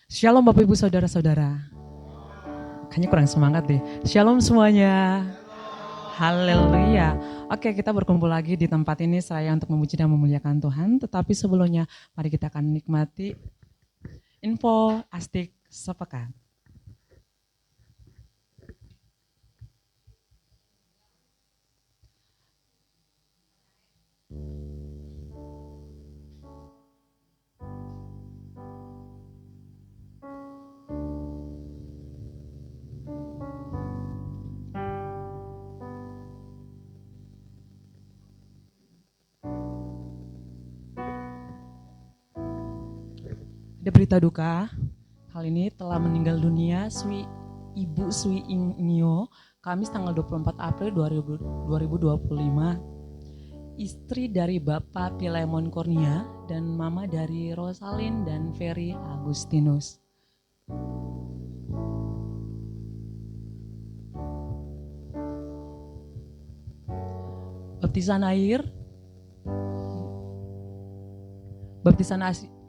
Shalom Bapak Ibu Saudara-saudara. Kayaknya kurang semangat deh. Shalom semuanya. Haleluya. Oke, kita berkumpul lagi di tempat ini saya untuk memuji dan memuliakan Tuhan. Tetapi sebelumnya, mari kita akan nikmati info astik sepekan. Ada berita duka, hal ini telah meninggal dunia Ibu Swi Inyo, Kamis tanggal 24 April 2025, istri dari Bapak Pilemon Kurnia dan mama dari Rosalin dan Ferry Agustinus. Baptisan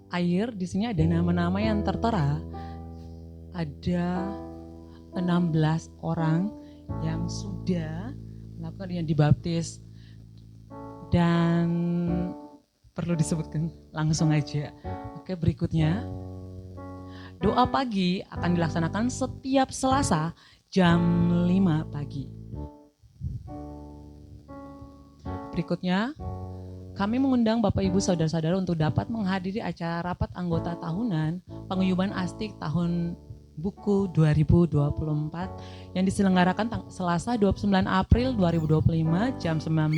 air di sini ada nama-nama yang tertera. Ada 16 orang yang sudah melakukan yang dibaptis, dan perlu disebutkan langsung aja. Oke, berikutnya doa pagi akan dilaksanakan setiap Selasa jam 5 pagi. Berikutnya, kami mengundang Bapak Ibu Saudara-saudara untuk dapat menghadiri acara rapat anggota tahunan Paguyuban Astik tahun Buku 2024 yang diselenggarakan Selasa 29 April 2025 jam 19.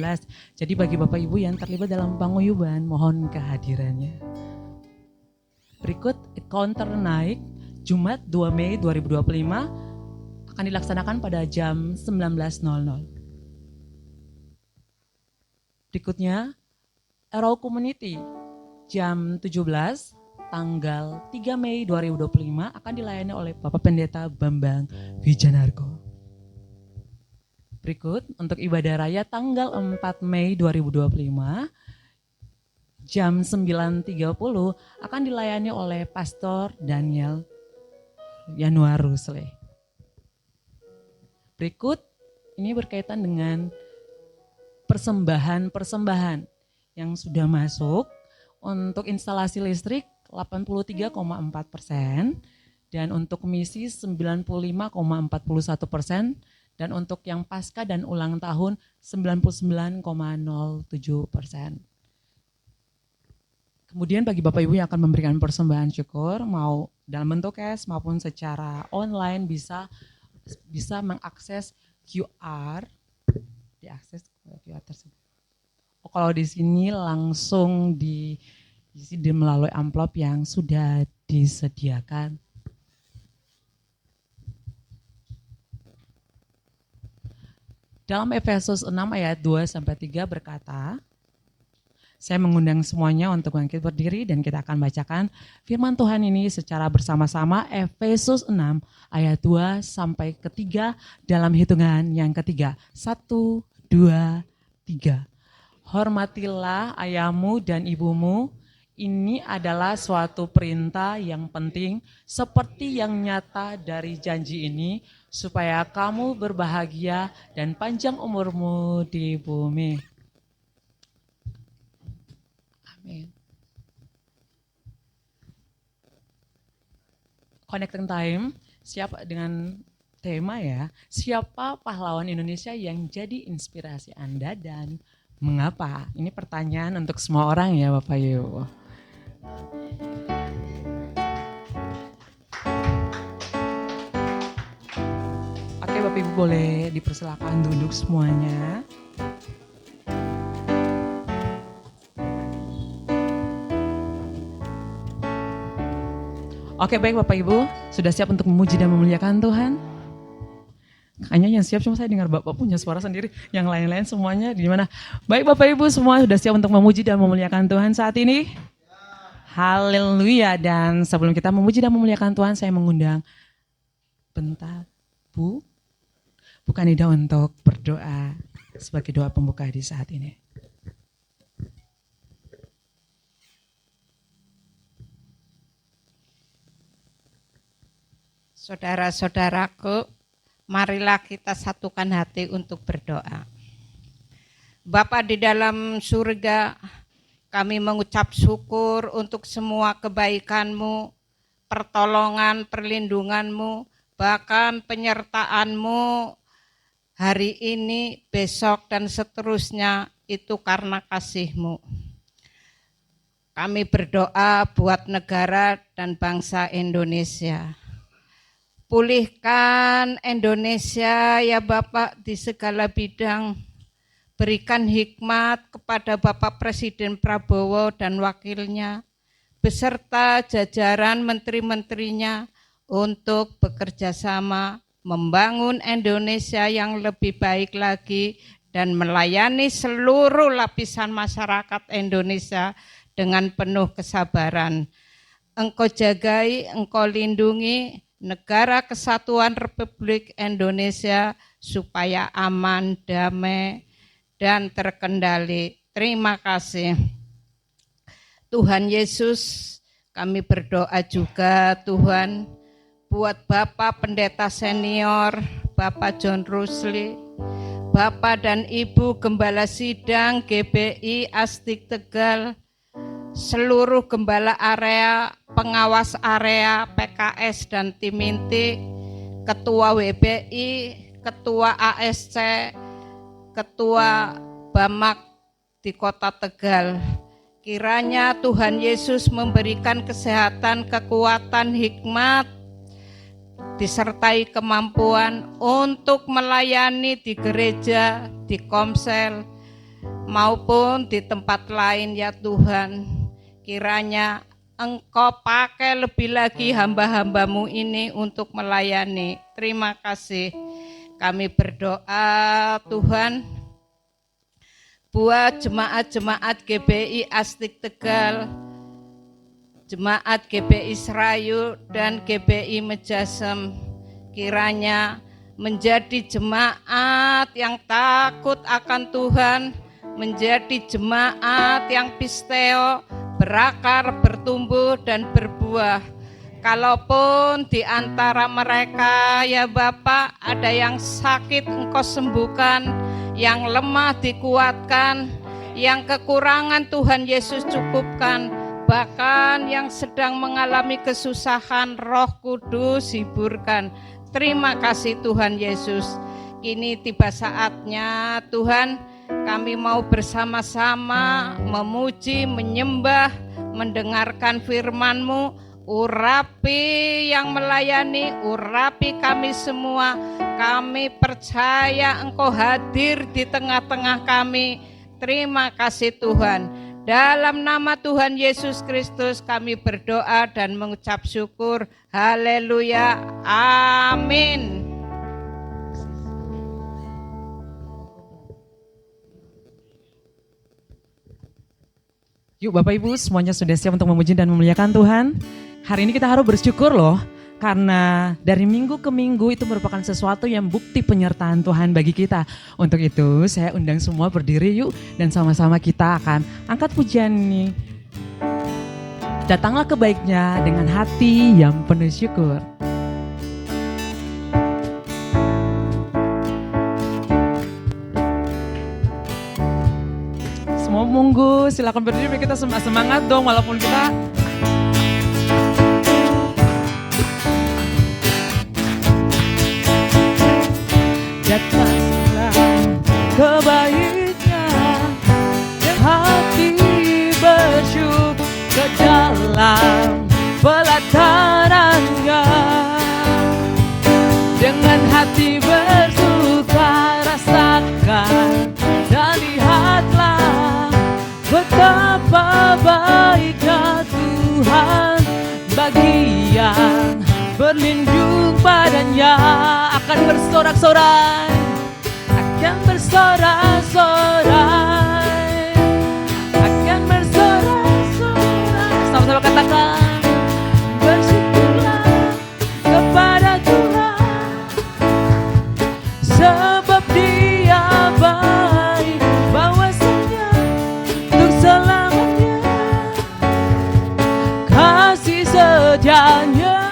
Jadi bagi Bapak Ibu yang terlibat dalam paguyuban, mohon kehadirannya. Berikut counter naik Jumat 2 Mei 2025 akan dilaksanakan pada jam 19.00. Berikutnya, Arrow Community jam 17 tanggal 3 Mei 2025 akan dilayani oleh Bapak Pendeta Bambang Wijanarko. Berikut untuk ibadah raya tanggal 4 Mei 2025 jam 9.30 akan dilayani oleh Pastor Daniel Yanuar Rusle. Berikut ini berkaitan dengan persembahan yang sudah masuk untuk instalasi listrik 83,4% dan untuk misi 95,41% dan untuk yang pasca dan ulang tahun 99,07%. Kemudian bagi Bapak Ibu yang akan memberikan persembahan syukur mau dalam bentuk cash maupun secara online bisa mengakses QR, diakses QR tersebut. Kalau di sini langsung diisi melalui amplop yang sudah disediakan. Dalam Efesus 6 ayat 2-3 berkata, saya mengundang semuanya untuk bangkit berdiri dan kita akan bacakan firman Tuhan ini secara bersama-sama. Efesus 6 ayat 2-3 dalam hitungan yang ketiga. 1, 2, 3. Hormatilah ayahmu dan ibumu, ini adalah suatu perintah yang penting seperti yang nyata dari janji ini, supaya kamu berbahagia dan panjang umurmu di bumi. Amin. Connecting Time, siapa dengan tema ya, siapa pahlawan Indonesia yang jadi inspirasi Anda dan mengapa? Ini pertanyaan untuk semua orang ya Bapak Ibu. Oke Bapak Ibu boleh dipersilakan duduk semuanya. Oke baik Bapak Ibu, sudah siap untuk memuji dan memuliakan Tuhan? Kayaknya yang siap cuma saya dengar Bapak punya suara sendiri, yang lain-lain semuanya di mana? Baik Bapak Ibu semua sudah siap untuk memuji dan memuliakan Tuhan saat ini? Haleluya. Dan sebelum kita memuji dan memuliakan Tuhan, saya mengundang bentar Bu Bukanida untuk berdoa sebagai doa pembuka di saat ini. Saudara-saudaraku, marilah kita satukan hati untuk berdoa. Bapa di dalam surga, kami mengucap syukur untuk semua kebaikan-Mu, pertolongan, perlindungan-Mu, bahkan penyertaan-Mu hari ini, besok, dan seterusnya, itu karena kasih-Mu. Kami berdoa buat negara dan bangsa Indonesia. Pulihkan Indonesia ya Bapak di segala bidang. Berikan hikmat kepada Bapak Presiden Prabowo dan wakilnya, beserta jajaran menteri-menterinya untuk bekerja sama membangun Indonesia yang lebih baik lagi dan melayani seluruh lapisan masyarakat Indonesia dengan penuh kesabaran. Engkau jagai, Engkau lindungi negara kesatuan Republik Indonesia supaya aman, damai, dan terkendali. Terima kasih. Tuhan Yesus, kami berdoa juga Tuhan buat Bapak Pendeta Senior, Bapak John Rusli, Bapak dan Ibu Gembala Sidang GBI Astik Tegal, seluruh gembala area, pengawas area, PKS dan tim inti, ketua WBI, ketua ASC, ketua Bamak di Kota Tegal. Kiranya Tuhan Yesus memberikan kesehatan, kekuatan, hikmat, disertai kemampuan untuk melayani di gereja, di komsel, maupun di tempat lain ya Tuhan. Kiranya Engkau pakai lebih lagi hamba-hambamu ini untuk melayani. Terima kasih. Kami berdoa Tuhan buat jemaat-jemaat GBI Astik Tegal, jemaat GBI Serayu dan GBI Mejasem. Kiranya menjadi jemaat yang takut akan Tuhan, menjadi jemaat yang pisteo, berakar, bertumbuh, dan berbuah. Kalaupun di antara mereka ya Bapak ada yang sakit Engkau sembuhkan, yang lemah dikuatkan, yang kekurangan Tuhan Yesus cukupkan, bahkan yang sedang mengalami kesusahan Roh Kudus hiburkan. Terima kasih Tuhan Yesus. Kini tiba saatnya Tuhan, kami mau bersama-sama memuji, menyembah, mendengarkan firman-Mu. Urapi yang melayani, urapi kami semua. Kami percaya Engkau hadir di tengah-tengah kami. Terima kasih Tuhan. Dalam nama Tuhan Yesus Kristus kami berdoa dan mengucap syukur. Haleluya. Amin. Yuk Bapak Ibu semuanya sudah siap untuk memuji dan memuliakan Tuhan. Hari ini kita harus bersyukur loh, karena dari minggu ke minggu itu merupakan sesuatu yang bukti penyertaan Tuhan bagi kita. Untuk itu saya undang semua berdiri yuk dan sama-sama kita akan angkat pujian ini. Datanglah ke baiknya dengan hati yang penuh syukur. Semua monggo silakan berdiri, kita semangat dong walaupun kita datanglah kebaiknya yang hati bersyukur ke dalam pelatarannya, dengan hati bersuka rasakan dan lihatlah betapa baiknya Tuhan bagi yang berlindung padanya. Akan bersorak-sorai, akan bersorak-sorai, akan bersorak-sorai. Sama-sama katakan, bersyukurlah kepada Tuhan, sebab Dia baik, bahwasanya untuk selamanya kasih setianya.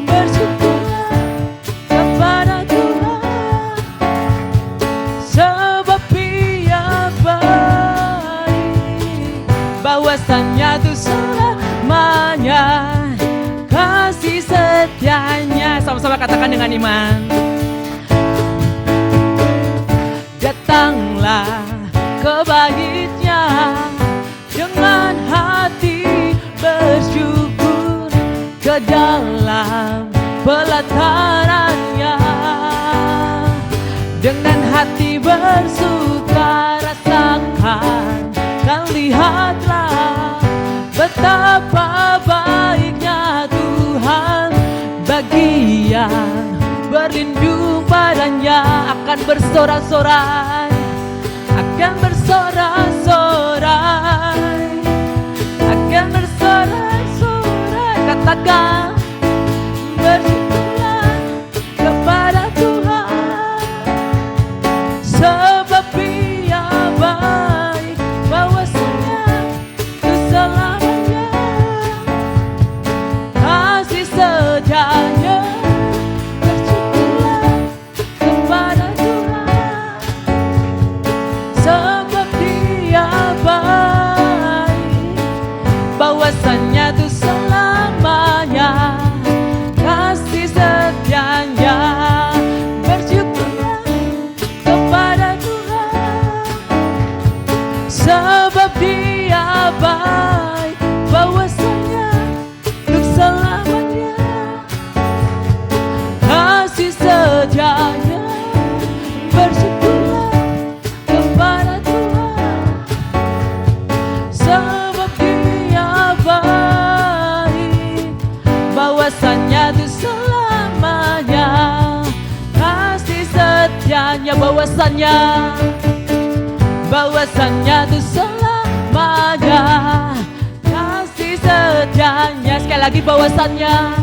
Bersyukur bahwasannya tuh selamanya kasih setianya. Sama-sama katakan dengan iman. Datanglah ke baitnya dengan hati bersyukur, ke dalam pelatarannya dengan hati bersuka. Rasakan dan lihatlah betapa baiknya Tuhan bagi yang berlindung padanya. Akan bersorak-sorai, akan bersorak-sorai, akan bersorak-sorai. Katakan bersyukurlah kepada Tuhan, sebab Dia baik, bahwasanya keselamanya kasih setianya. Bersyukurlah kepada Tuhan, sebab Dia baik, bahwasanya tuh selamanya kasih setianya. Bersyukurlah kepada Tuhan, sebab Dia baik, bahwasanya untuk selamanya kasih setianya. Bersyukurlah kepada Tuhan, sebab Dia baik, bahwasanya tuh selamanya kasih setianya. Bahwasanya tuh selamanya kasih setianya. Sekali lagi, bahwasanya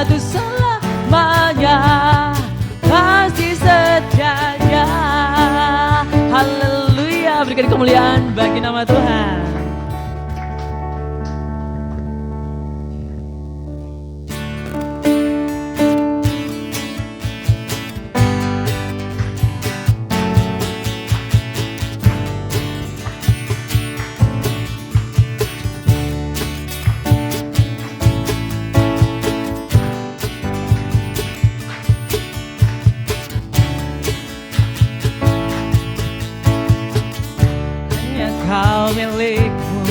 tuh selamanya kasih setianya. Haleluya, berikan kemuliaan bagi nama Tuhan. Kau milikku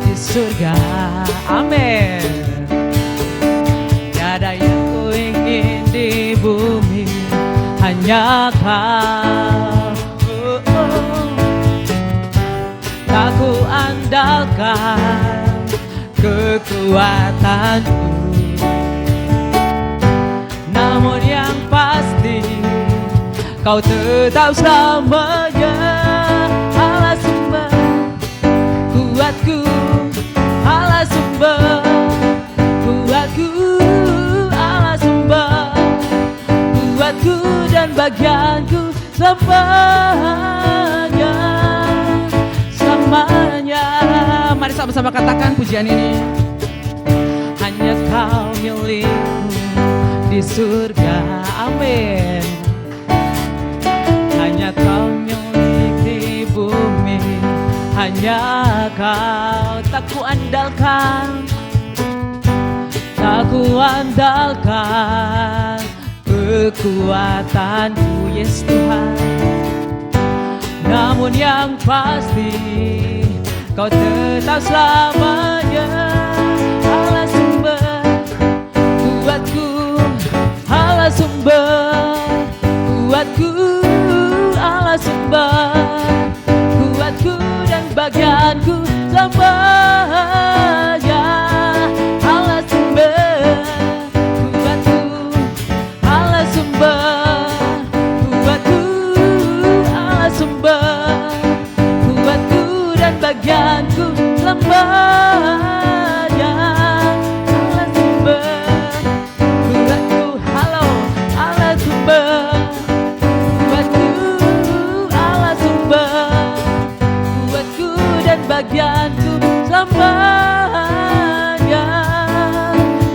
di surga, amin. Tiada yang ku ingin di bumi, hanya Kau. Tak ku andalkan kekuatanku, namun yang pasti Kau tetap selamanya. Allah sumber kuatku, Allah sumber kuatku, Allah sumber kuatku dan bagianku selamanya, selamanya. Mari sama-sama katakan pujian ini. Hanya Kau milikku di surga, amin. Hanya Kau milik di bumi, hanya Kau. Tak ku andalkan, tak ku andalkan kekuatanku, yes Tuhan. Namun yang pasti Kau tetap selamanya. Allah sumber kuatku, Allah sumber kuatku, Allah sumber kuatku dan bagianku selamanya. Allah sumber kuatku, Allah sumber kuatku, Allah sumber kuatku dan bagianku selamanya. Allah sumber kuatku, halo, Allah sumber kuatku, Allah sumber kuatku dan bagianku selamanya,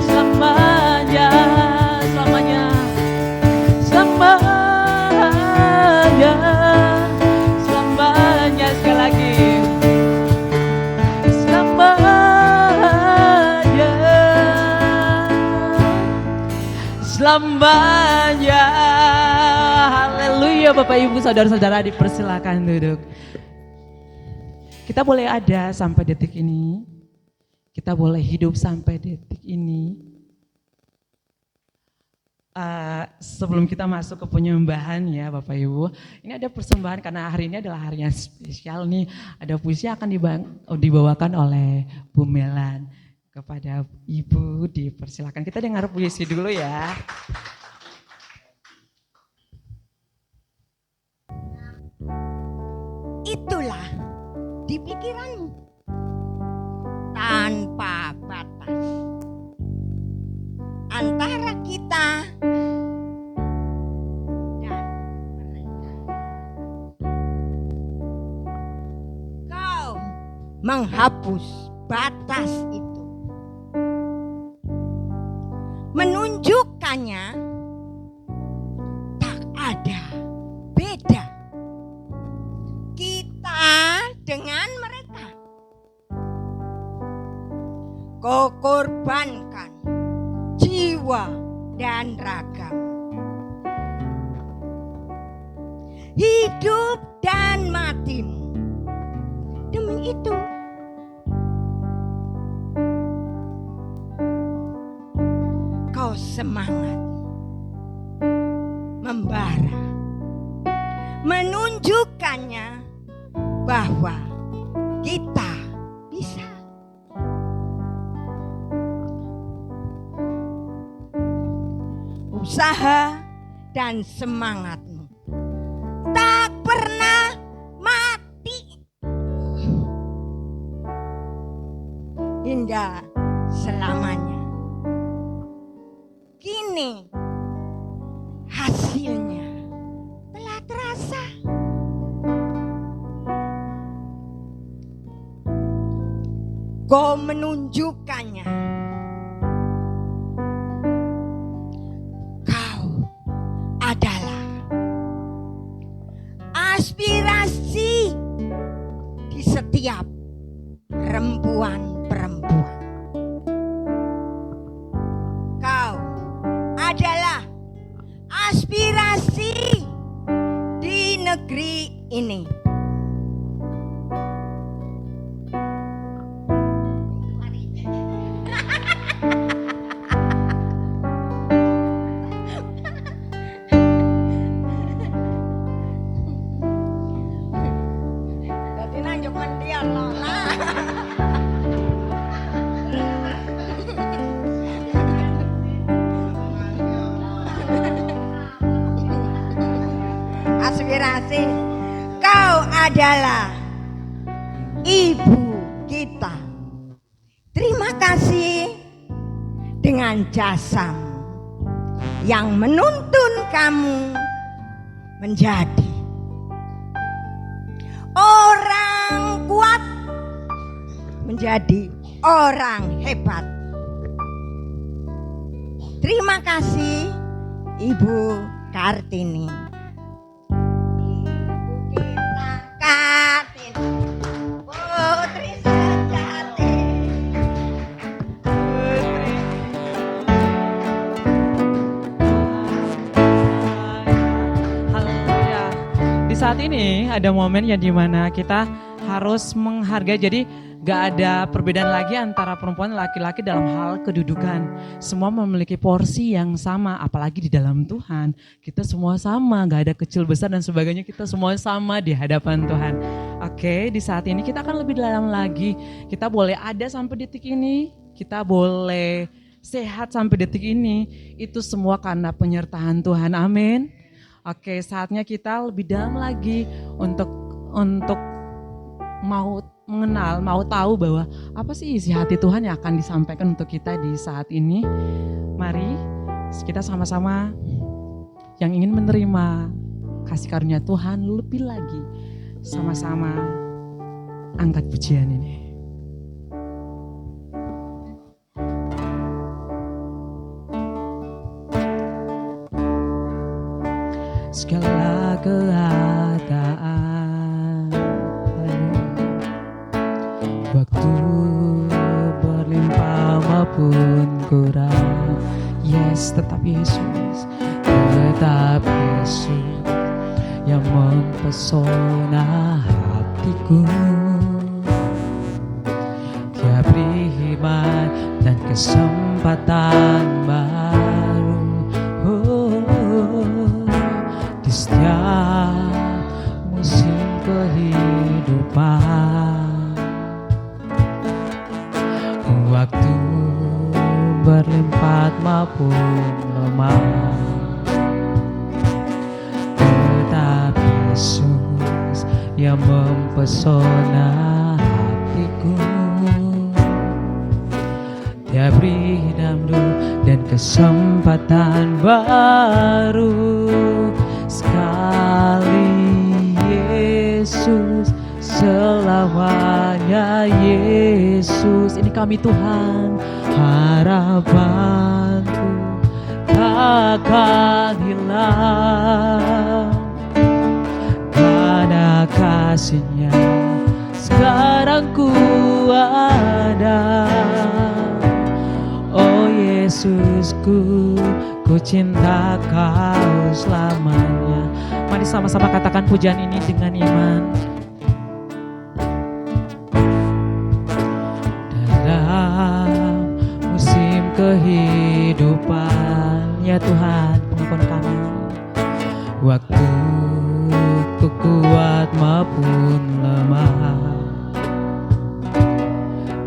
selamanya, selamanya, selamanya, selamanya. Sekali lagi, selamanya. Haleluya. Bapak Ibu saudara-saudara dipersilakan duduk. Kita boleh ada sampai detik ini. Kita boleh hidup sampai detik ini. Sebelum kita masuk ke penyembahan ya Bapak Ibu, ini ada persembahan karena hari ini adalah hari yang spesial nih. Ada puisi yang akan dibawakan oleh Bu Melan kepada Ibu. Dipersilakan kita dengar puisi dulu ya. Itulah di pikiranmu tanpa batas antara kita dan mereka. Kau menghapus batas itu, menunjukkannya tak ada beda kita dengan mereka. Kau korbankan jiwa dan raga, hidup dan matimu demi itu. Kau semangat membara, menunjukkannya bahwa kita bisa. Usaha dan semangatmu tak pernah mati hingga selamanya. Kini hasilnya telah terasa. Kau menunjukkannya. Kau adalah aspirasi di setiap perempuan-perempuan. Kau adalah aspirasi di negeri ini. Jadi nanjuk mendian loh. Aspirasi, kau adalah ibu kita. Terima kasih dengan jasamu yang menuntun kamu menjadi orang kuat, menjadi orang hebat. Terima kasih Ibu Kartini. Kita Kartini, putri sejati. Haleluya. Di saat ini ada momen yang dimana kita harus menghargai, jadi gak ada perbedaan lagi antara perempuan dan laki-laki dalam hal kedudukan. Semua memiliki porsi yang sama, apalagi di dalam Tuhan. Kita semua sama, gak ada kecil besar dan sebagainya, kita semua sama di hadapan Tuhan. Oke, di saat ini kita akan lebih dalam lagi. Kita boleh ada sampai detik ini, kita boleh sehat sampai detik ini. Itu semua karena penyertaan Tuhan, amin. Oke, saatnya kita lebih dalam lagi untuk mau mengenal, mau tahu bahwa apa sih isi hati Tuhan yang akan disampaikan untuk kita di saat ini. Mari kita sama-sama yang ingin menerima kasih karunia Tuhan lebih lagi, sama-sama angkat pujian ini. Segala keadaan, waktu berlimpah maupun kurang, Yes, tetap Yesus, tetap Yesus yang mempesona hatiku. Dia beri iman dan kesempatan baru. Di setiap musim kehidupan, waktu berlimpah maupun lemah, tetap Yesus yang mempesona hatiku. Dia beri hidupku dan kesempatan baru. Sekali Yesus, selamanya Yesus. Ini kami Tuhan, harapanku takkan hilang, karena kasih-Nya sekarang ku ada. Oh Yesusku, ku cinta Kau selamanya. Mari sama-sama katakan pujian ini dengan iman. Dalam musim kehidupan, ya Tuhan, pengakuan kami, waktu ku kuat maupun lemah,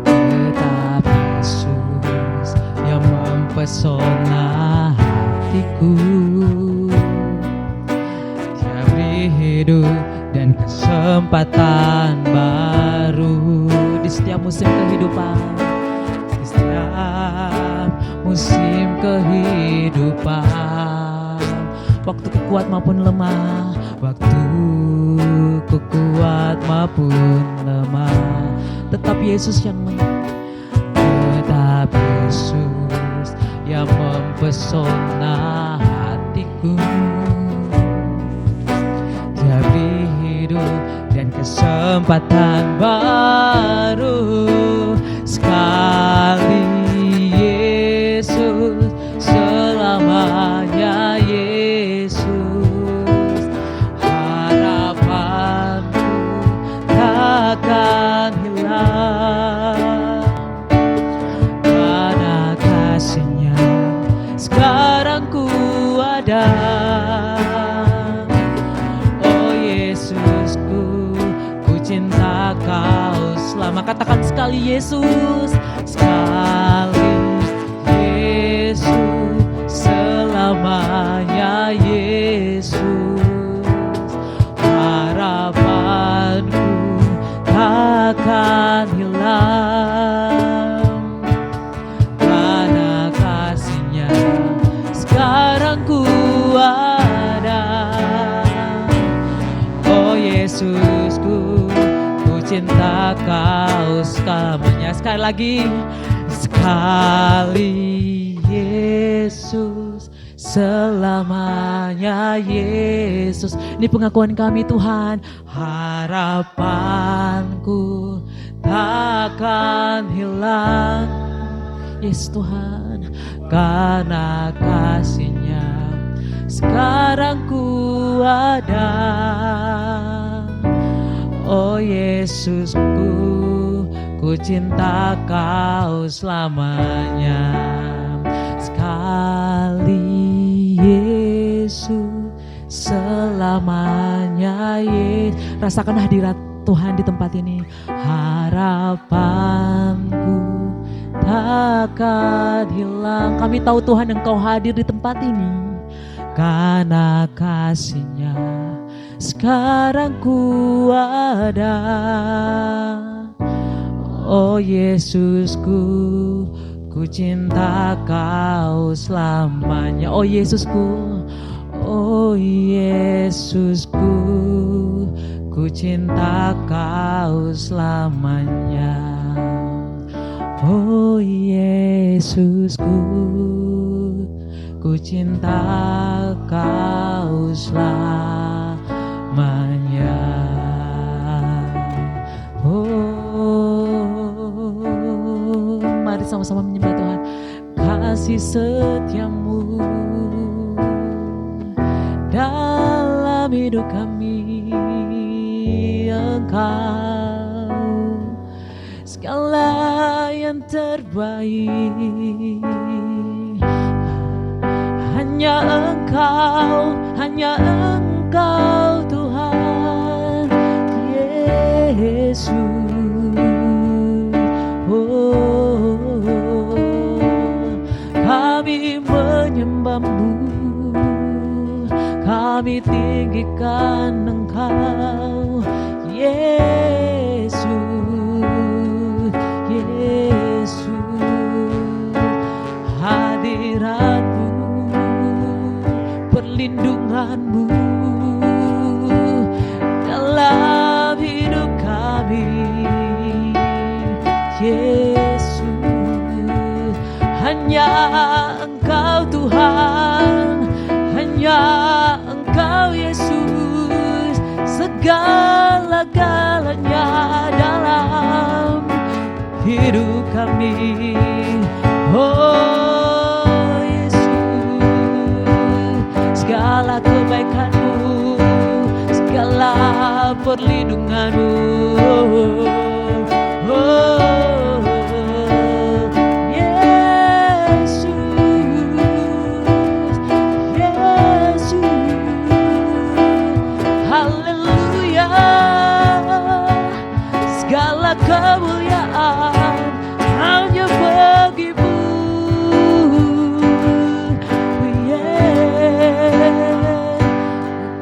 tetap Yesus yang mempesona hatiku. Dia beri hidup dan kesempatan baru di setiap musim kehidupan, di setiap musim kehidupan. Waktu ku kuat maupun lemah, waktu ku kuat maupun lemah, tetap Yesus yang tetap Yesus yang mempesona hatiku. Dia beri hidup dan kesempatan baru. Sekali Yesus, selamanya Yesus. Harapanku takkan hilang, karena kasih-Nya sekarang ku ada. Oh Yesusku, ku cinta Kau selama. Katakan sekali Yesus, sekali Yesus, selamanya Yesus. Harapanku takkan hilang, karena kasih-Nya sekarang ku ada. Oh Yesusku, ku cinta Kau selamanya. Sekali lagi, sekali Yesus, selamanya Yesus. Ini pengakuan kami Tuhan, harapanku takkan hilang. Yes Tuhan, karena kasih-Nya sekarang ku ada. Oh Yesusku, ku cinta Kau selamanya. Sekali Yesus, selamanya Yesus. Rasakan hadirat Tuhan di tempat ini. Harapanku takkan hilang. Kami tahu Tuhan Engkau hadir di tempat ini, karena kasih-Nya sekarang ku ada. Oh Yesusku, ku cinta Kau selamanya. Oh Yesusku, oh Yesusku, ku cinta Kau selamanya. Oh Yesusku, ku cinta Kau selamanya. Oh, mari sama-sama menyembah Tuhan. kasih setiamu dalam hidup kami. Engkau segala yang terbaik, hanya Engkau Tuhan Yesus. Kami menyembah-Mu, kami tinggikan Engkau Yesus, hadirat-Mu, perlindungan-Mu dalam hidup kami, Yesus. Hanya Engkau Tuhan, hanya Engkau Yesus, segala-galanya dalam hidup kami. Oh Yesus, segala kebaikan-Mu, segala perlindungan-Mu. Oh Yesus, Yesus, haleluya. Segala kemuliaan hanya bagi-Mu,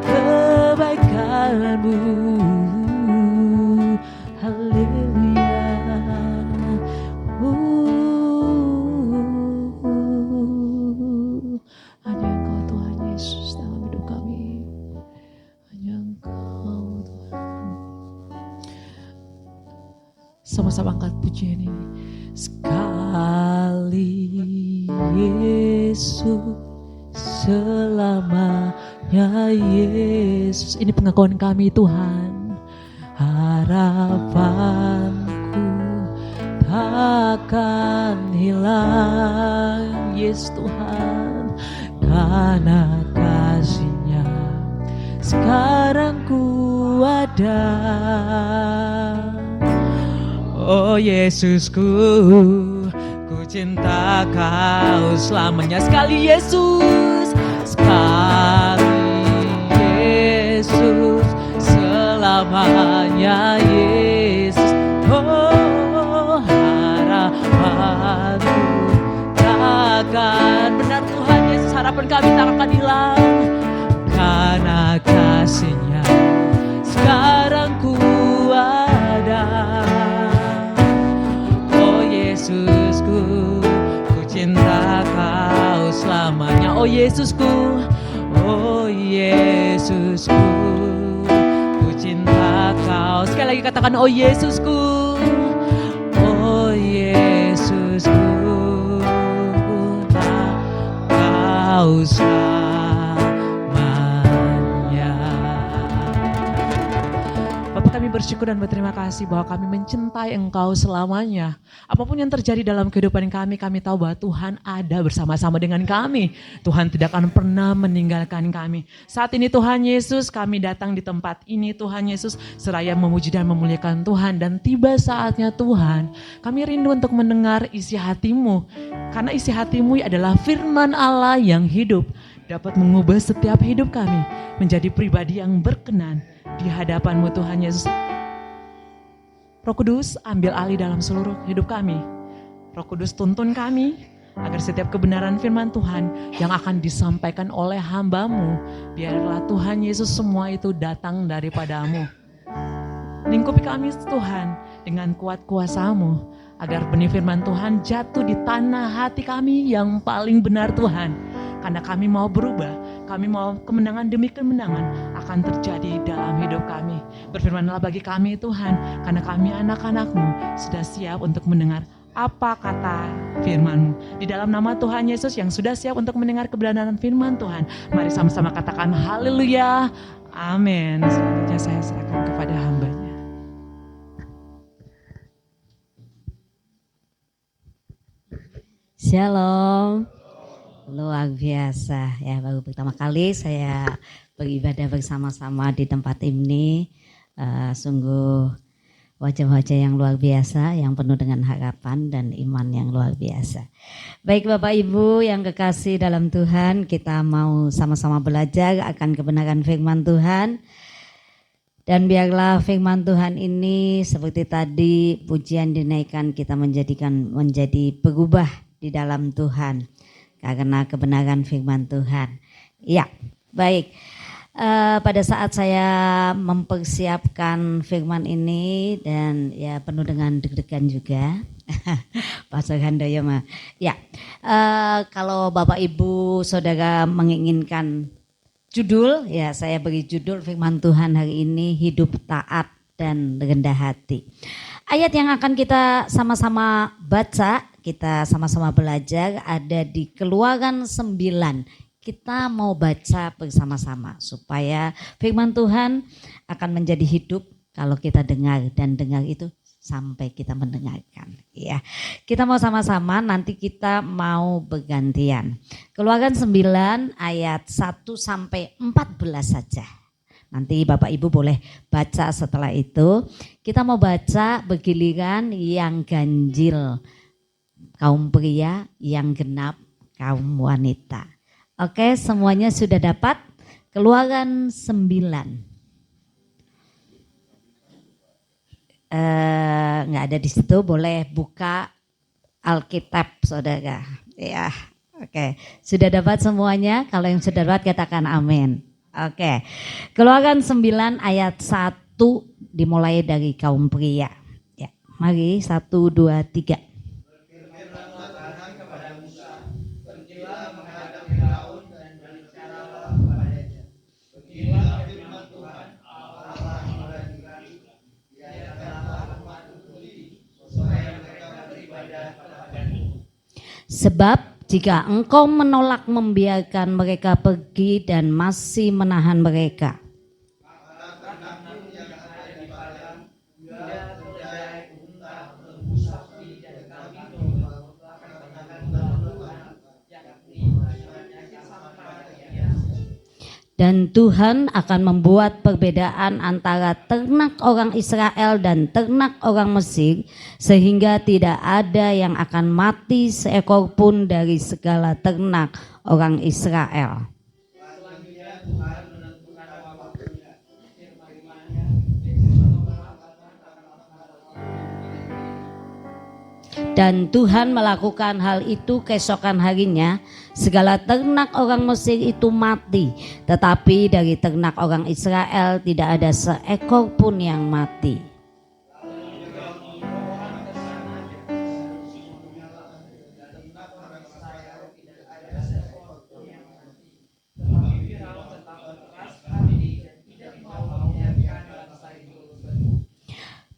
kebaikan-Mu, haleluya. Hanya Engkau Tuhan Yesus dalam hidup kami, hanya Engkau Tuhan. Sama-sama angkat pujian ini. Sekali Yesus, selamanya Yesus. Ini pengakuan kami Tuhan. Harapanku takkan hilang, Yesus Tuhan, karena kasih-Nya sekarang ku ada. Oh Yesusku, ku cinta Kau selamanya. Sekali Yesus, sekali Yesus, selamanya Yesus. Oh harapanku takkan, benar Tuhan Yesus, harapan kami tak akan hilang, karena kasih-Nya sekarang ku ada. Yesusku, ku cinta Kau selamanya. Oh Yesusku, oh Yesusku, ku cinta Kau. Sekali lagi katakan, oh Yesusku, oh Yesusku, Kau selamanya. Bapak, kami bersyukur dan berterima kasih bahwa kami mencintai Engkau selamanya. Apapun yang terjadi dalam kehidupan kami tahu bahwa Tuhan ada bersama-sama dengan kami. Tuhan tidak akan pernah meninggalkan kami. Saat ini Tuhan Yesus, kami datang di tempat ini Tuhan Yesus, seraya memuji dan memuliakan Tuhan. Dan tiba saatnya Tuhan, kami rindu untuk mendengar isi hati-Mu. Karena isi hati-Mu adalah firman Allah yang hidup, dapat mengubah setiap hidup kami menjadi pribadi yang berkenan di hadapan-Mu Tuhan Yesus. Roh Kudus, ambil alih dalam seluruh hidup kami. Roh Kudus, tuntun kami agar setiap kebenaran firman Tuhan yang akan disampaikan oleh hamba-Mu, biarlah Tuhan Yesus semua itu datang daripada-Mu. Lingkupi kami Tuhan dengan kuat kuasa-Mu, agar benih firman Tuhan jatuh di tanah hati kami yang paling benar Tuhan. Karena kami mau berubah, kami mau kemenangan demi kemenangan akan terjadi dalam hidup kami. Berfirmanlah bagi kami Tuhan, karena kami anak-anak-Mu sudah siap untuk mendengar apa kata firman-Mu. Di dalam nama Tuhan Yesus yang sudah siap untuk mendengar kebenaran firman Tuhan, mari sama-sama katakan haleluya, amin. Selanjutnya saya serahkan kepada hamba-Nya. Shalom. Luar biasa ya, baru pertama kali saya beribadah bersama-sama di tempat ini. Sungguh wajah-wajah yang luar biasa, yang penuh dengan harapan dan iman yang luar biasa. Baik Bapak Ibu yang kekasih dalam Tuhan, kita mau sama-sama belajar akan kebenaran firman Tuhan. Dan biarlah firman Tuhan ini seperti tadi pujian dinaikkan, kita menjadi berubah di dalam Tuhan karena kebenaran firman Tuhan. Ya, baik. Pada saat saya mempersiapkan firman ini dan ya penuh dengan deg-degan juga, Pastor Handoyo mah. Ya, kalau Bapak Ibu Saudara menginginkan judul, ya saya beri judul firman Tuhan hari ini, hidup taat dan rendah hati. Ayat yang akan kita sama-sama baca, kita sama-sama belajar ada di Keluaran 9. Kita mau baca bersama-sama supaya firman Tuhan akan menjadi hidup kalau kita dengar, dan dengar itu sampai kita mendengarkan. Ya, kita mau sama-sama, nanti kita mau bergantian. Keluaran 9 ayat 1 sampai 14 saja. Nanti Bapak Ibu boleh baca setelah itu. Kita mau baca bergiliran, yang ganjil kaum pria, yang genap kaum wanita. Oke, semuanya sudah dapat? Keluaran 9. Nggak ada di situ, boleh buka Alkitab Saudara. Ya, oke. Sudah dapat semuanya? Kalau yang sudah dapat katakan amin. Oke. Keluaran 9 ayat 1 dimulai dari kaum pria. Ya, mari 1, 2, 3. Sebab jika engkau menolak membiarkan mereka pergi dan masih menahan mereka, dan Tuhan akan membuat perbedaan antara ternak orang Israel dan ternak orang Mesir, sehingga tidak ada yang akan mati seekor pun dari segala ternak orang Israel. Dan Tuhan melakukan hal itu keesokan harinya, segala ternak orang Mesir itu mati, tetapi dari ternak orang Israel tidak ada seekor pun yang mati.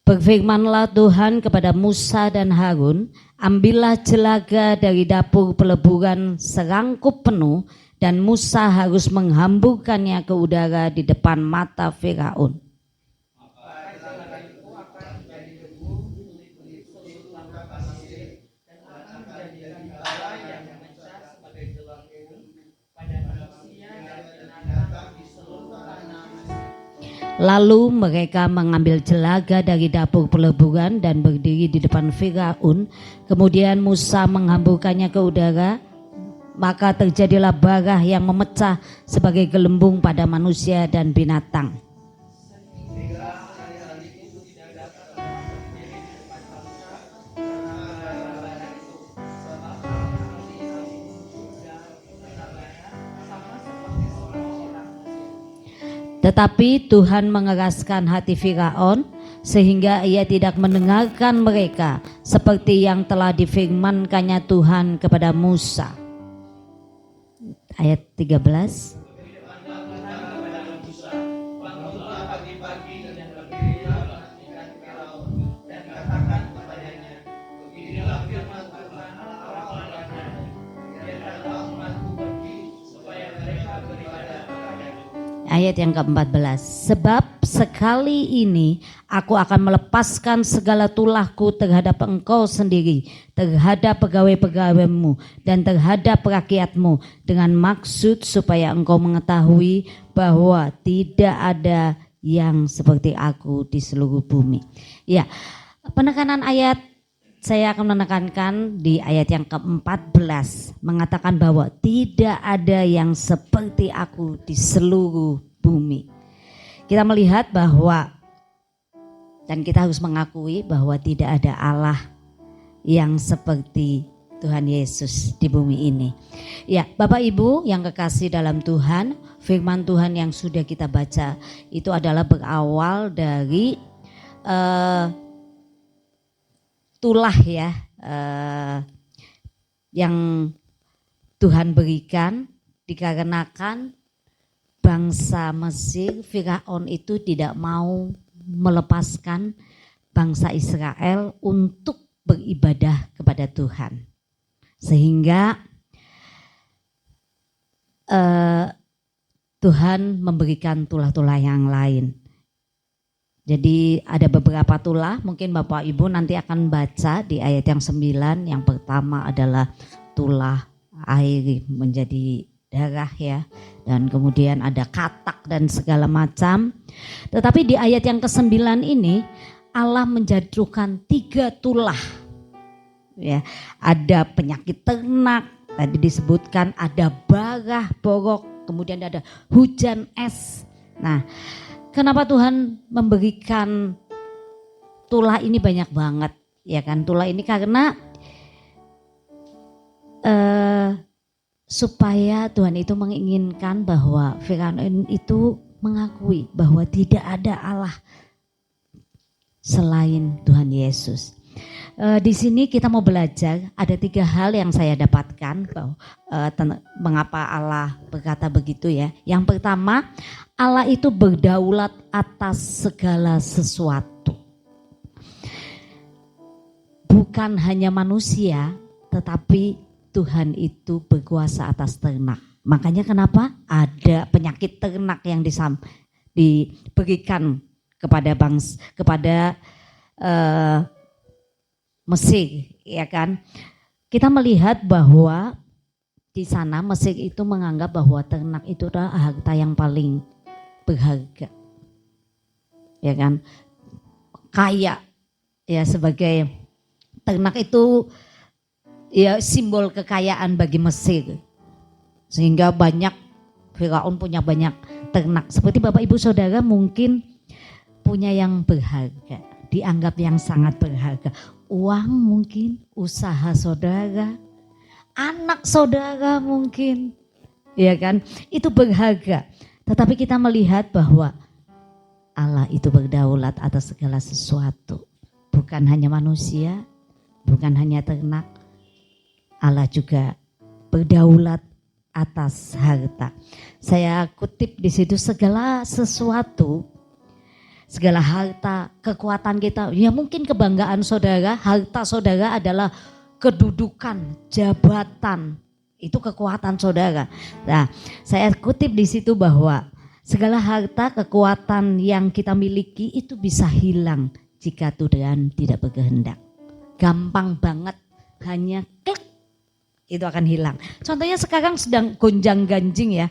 Berfirmanlah Tuhan kepada Musa dan Harun, ambillah jelaga dari dapur peleburan serangkup penuh, dan Musa harus menghamburkannya ke udara di depan mata Firaun. Lalu mereka mengambil jelaga dari dapur peleburan dan berdiri di depan Firaun. Kemudian Musa menghamburkannya ke udara, maka terjadilah bara yang memecah sebagai gelembung pada manusia dan binatang. Tetapi Tuhan mengeraskan hati Firaun sehingga ia tidak mendengarkan mereka, seperti yang telah difirmankannya Tuhan kepada Musa. Ayat 13. Ayat yang ke-14. Sebab sekali ini aku akan melepaskan segala tulahku terhadap engkau sendiri, terhadap pegawai-pegawaimu dan terhadap rakyatmu, dengan maksud supaya engkau mengetahui bahwa tidak ada yang seperti aku di seluruh bumi. Ya, penekanan ayat saya akan menekankan di ayat yang ke-14, mengatakan bahwa tidak ada yang seperti aku di seluruh bumi. Kita melihat bahwa, dan kita harus mengakui bahwa tidak ada Allah yang seperti Tuhan Yesus di bumi ini. Ya, Bapak Ibu yang kekasih dalam Tuhan, firman Tuhan yang sudah kita baca itu adalah berawal dari tulah ya, yang Tuhan berikan dikarenakan bangsa Mesir, Firaun itu tidak mau melepaskan bangsa Israel untuk beribadah kepada Tuhan, sehingga Tuhan memberikan tulah-tulah yang lain. Jadi ada beberapa tulah, mungkin Bapak Ibu nanti akan baca di ayat yang 9. Yang pertama adalah tulah air menjadi darah ya, dan kemudian ada katak dan segala macam. Tetapi di ayat yang ke-9 ini Allah menjatuhkan 3 tulah ya. Ada penyakit ternak, tadi disebutkan ada barah borok, kemudian ada hujan es. Nah, kenapa Tuhan memberikan tulah ini banyak banget ya kan? Tulah ini karena supaya Tuhan itu menginginkan bahwa Firaun itu mengakui bahwa tidak ada Allah selain Tuhan Yesus. Di sini kita mau belajar ada 3 hal yang saya dapatkan bahwa mengapa Allah berkata begitu ya. Yang pertama, Allah itu berdaulat atas segala sesuatu. Bukan hanya manusia, tetapi Tuhan itu berkuasa atas ternak. Makanya kenapa ada penyakit ternak yang diberikan kepada Mesir, ya kan? Kita melihat bahwa di sana Mesir itu menganggap bahwa ternak itu adalah harta yang paling berharga, ya kan? Kaya, ya, sebagai ternak itu ya simbol kekayaan bagi Mesir, sehingga Firaun punya banyak ternak. Seperti Bapak Ibu Saudara mungkin punya yang berharga, dianggap yang sangat berharga. Uang mungkin, usaha saudara, anak saudara mungkin, ya kan? Itu berharga. Tetapi kita melihat bahwa Allah itu berdaulat atas segala sesuatu. Bukan hanya manusia, bukan hanya ternak. Allah juga berdaulat atas harta. Saya kutip di situ segala sesuatu, segala harta, kekuatan kita, ya mungkin kebanggaan saudara, harta saudara adalah kedudukan, jabatan, itu kekuatan saudara. Nah, saya kutip di situ bahwa segala harta, kekuatan yang kita miliki itu bisa hilang jika Tuhan tidak berkehendak. Gampang banget, hanya klik, itu akan hilang. Contohnya sekarang sedang gonjang-ganjing ya,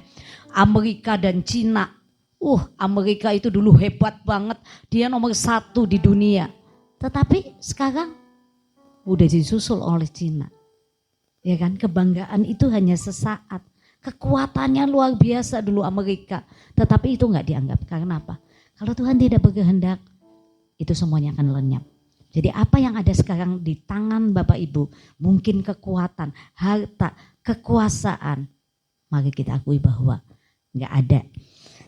Amerika dan Cina. Amerika itu dulu hebat banget, dia nomor 1 di dunia. Tetapi sekarang udah disusul oleh Cina. Ya kan, kebanggaan itu hanya sesaat. Kekuatannya luar biasa dulu Amerika, tetapi itu enggak dianggap. Karena apa? Kalau Tuhan tidak berkehendak, itu semuanya akan lenyap. Jadi apa yang ada sekarang di tangan Bapak Ibu, mungkin kekuatan, harta, kekuasaan, mari kita akui bahwa enggak ada.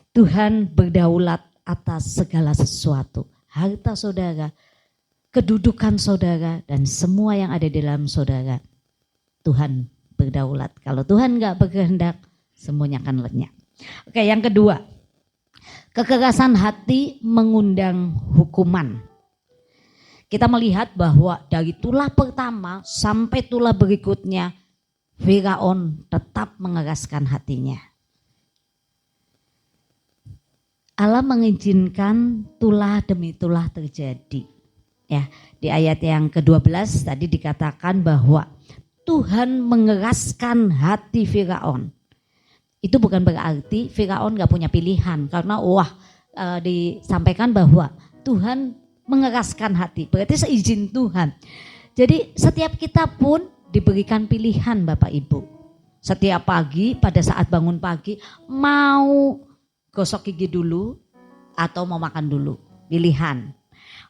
Tuhan berdaulat atas segala sesuatu. Harta saudara, kedudukan saudara, dan semua yang ada di dalam saudara. Tuhan berdaulat. Kalau Tuhan enggak berkehendak, semuanya akan lenyap. Oke, yang kedua. Kekerasan hati mengundang hukuman. Kita melihat bahwa dari tulah pertama sampai tulah berikutnya, Firaun tetap mengeraskan hatinya. Allah mengizinkan tulah demi tulah terjadi. Ya, di ayat yang ke-12 tadi dikatakan bahwa Tuhan mengeraskan hati Firaun. Itu bukan berarti Firaun gak punya pilihan, karena disampaikan bahwa Tuhan mengeraskan hati, berarti seizin Tuhan. Jadi setiap kita pun diberikan pilihan Bapak Ibu. Setiap pagi pada saat bangun pagi mau gosok gigi dulu atau mau makan dulu, pilihan.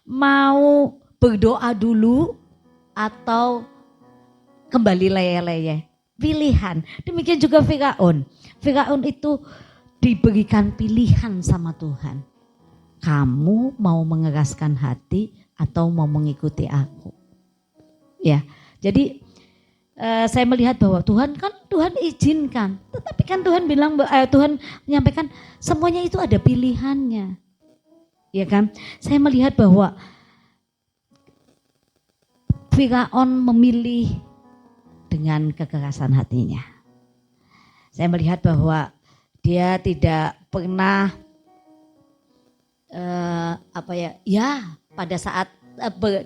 Mau berdoa dulu atau kembali leye-leye, pilihan. Demikian juga Firaun. Firaun itu diberikan pilihan sama Tuhan. Kamu mau mengeraskan hati atau mau mengikuti aku? Ya, jadi saya melihat bahwa Tuhan izinkan, tetapi kan Tuhan Tuhan menyampaikan semuanya itu ada pilihannya, ya kan? Saya melihat bahwa Firaun memilih dengan kekerasan hatinya. Saya melihat bahwa dia tidak pernah pada saat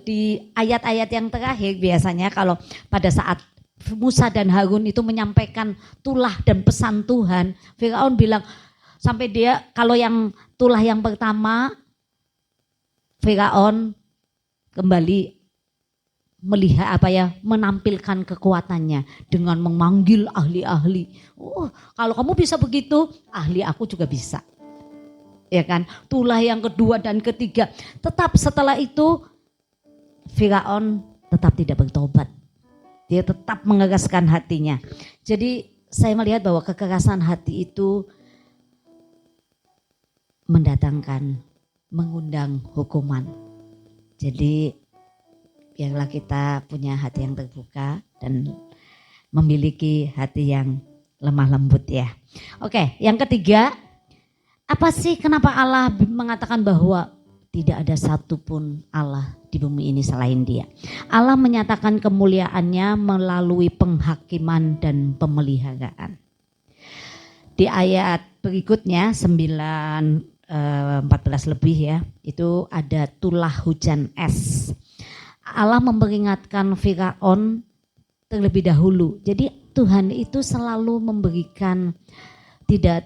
di ayat-ayat yang terakhir biasanya kalau pada saat Musa dan Harun itu menyampaikan tulah dan pesan Tuhan, Firaun bilang sampai dia kalau yang tulah yang pertama Firaun kembali melihat menampilkan kekuatannya dengan memanggil ahli-ahli. Kalau kamu bisa begitu, ahli aku juga bisa. Ya kan? Tulah yang kedua dan ketiga, tetap setelah itu Firaun tetap tidak bertobat. Dia tetap mengeraskan hatinya. Jadi saya melihat bahwa kekerasan hati itu mengundang hukuman. Jadi biarlah kita punya hati yang terbuka dan memiliki hati yang lemah lembut ya. Oke, yang ketiga, apa sih kenapa Allah mengatakan bahwa tidak ada satupun Allah di bumi ini selain Dia? Allah menyatakan kemuliaannya melalui penghakiman dan pemeliharaan. Di ayat berikutnya 9:14 lebih ya, itu ada tulah hujan es. Allah memperingatkan Firaun terlebih dahulu. Jadi Tuhan itu selalu memberikan tidak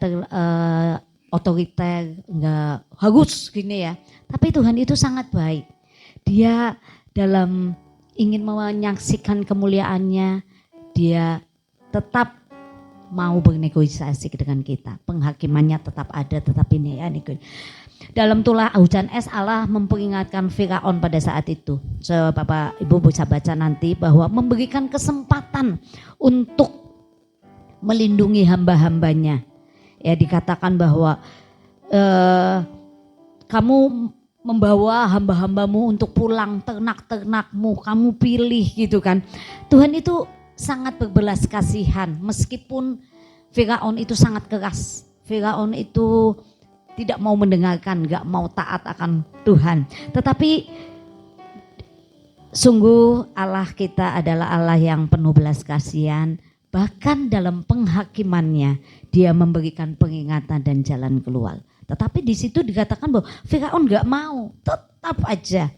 otoriter, enggak harus gini ya. Tapi Tuhan itu sangat baik. Dia dalam ingin menyaksikan kemuliaannya, dia tetap mau bernegosiasi dengan kita. Penghakimannya tetap ada, tetapi ini ya dalam tulah hujan es Allah memperingatkan Firaun pada saat itu. Bapak Ibu bisa baca nanti bahwa memberikan kesempatan untuk melindungi hamba-hambanya. Ya dikatakan bahwa kamu membawa hamba-hambamu untuk pulang, ternak-ternakmu kamu pilih gitu kan. Tuhan itu sangat berbelas kasihan meskipun Firaun itu sangat keras. Firaun itu tidak mau mendengarkan, gak mau taat akan Tuhan. Tetapi sungguh Allah kita adalah Allah yang penuh belas kasihan. Bahkan dalam penghakimannya dia memberikan peringatan dan jalan keluar. Tetapi di situ dikatakan bahwa Firaun gak mau, tetap aja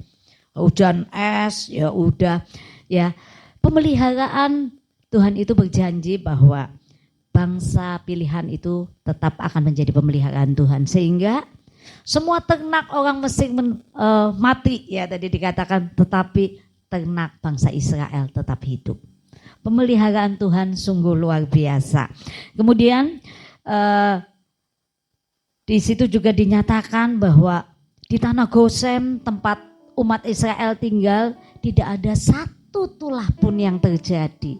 hujan es ya udah ya. Pemeliharaan Tuhan itu berjanji bahwa bangsa pilihan itu tetap akan menjadi pemeliharaan Tuhan sehingga semua ternak orang Mesir mati ya tadi dikatakan, tetapi ternak bangsa Israel tetap hidup. Pemeliharaan Tuhan sungguh luar biasa. Kemudian di situ juga dinyatakan bahwa di tanah Goshen tempat umat Israel tinggal tidak ada satu tulah pun yang terjadi.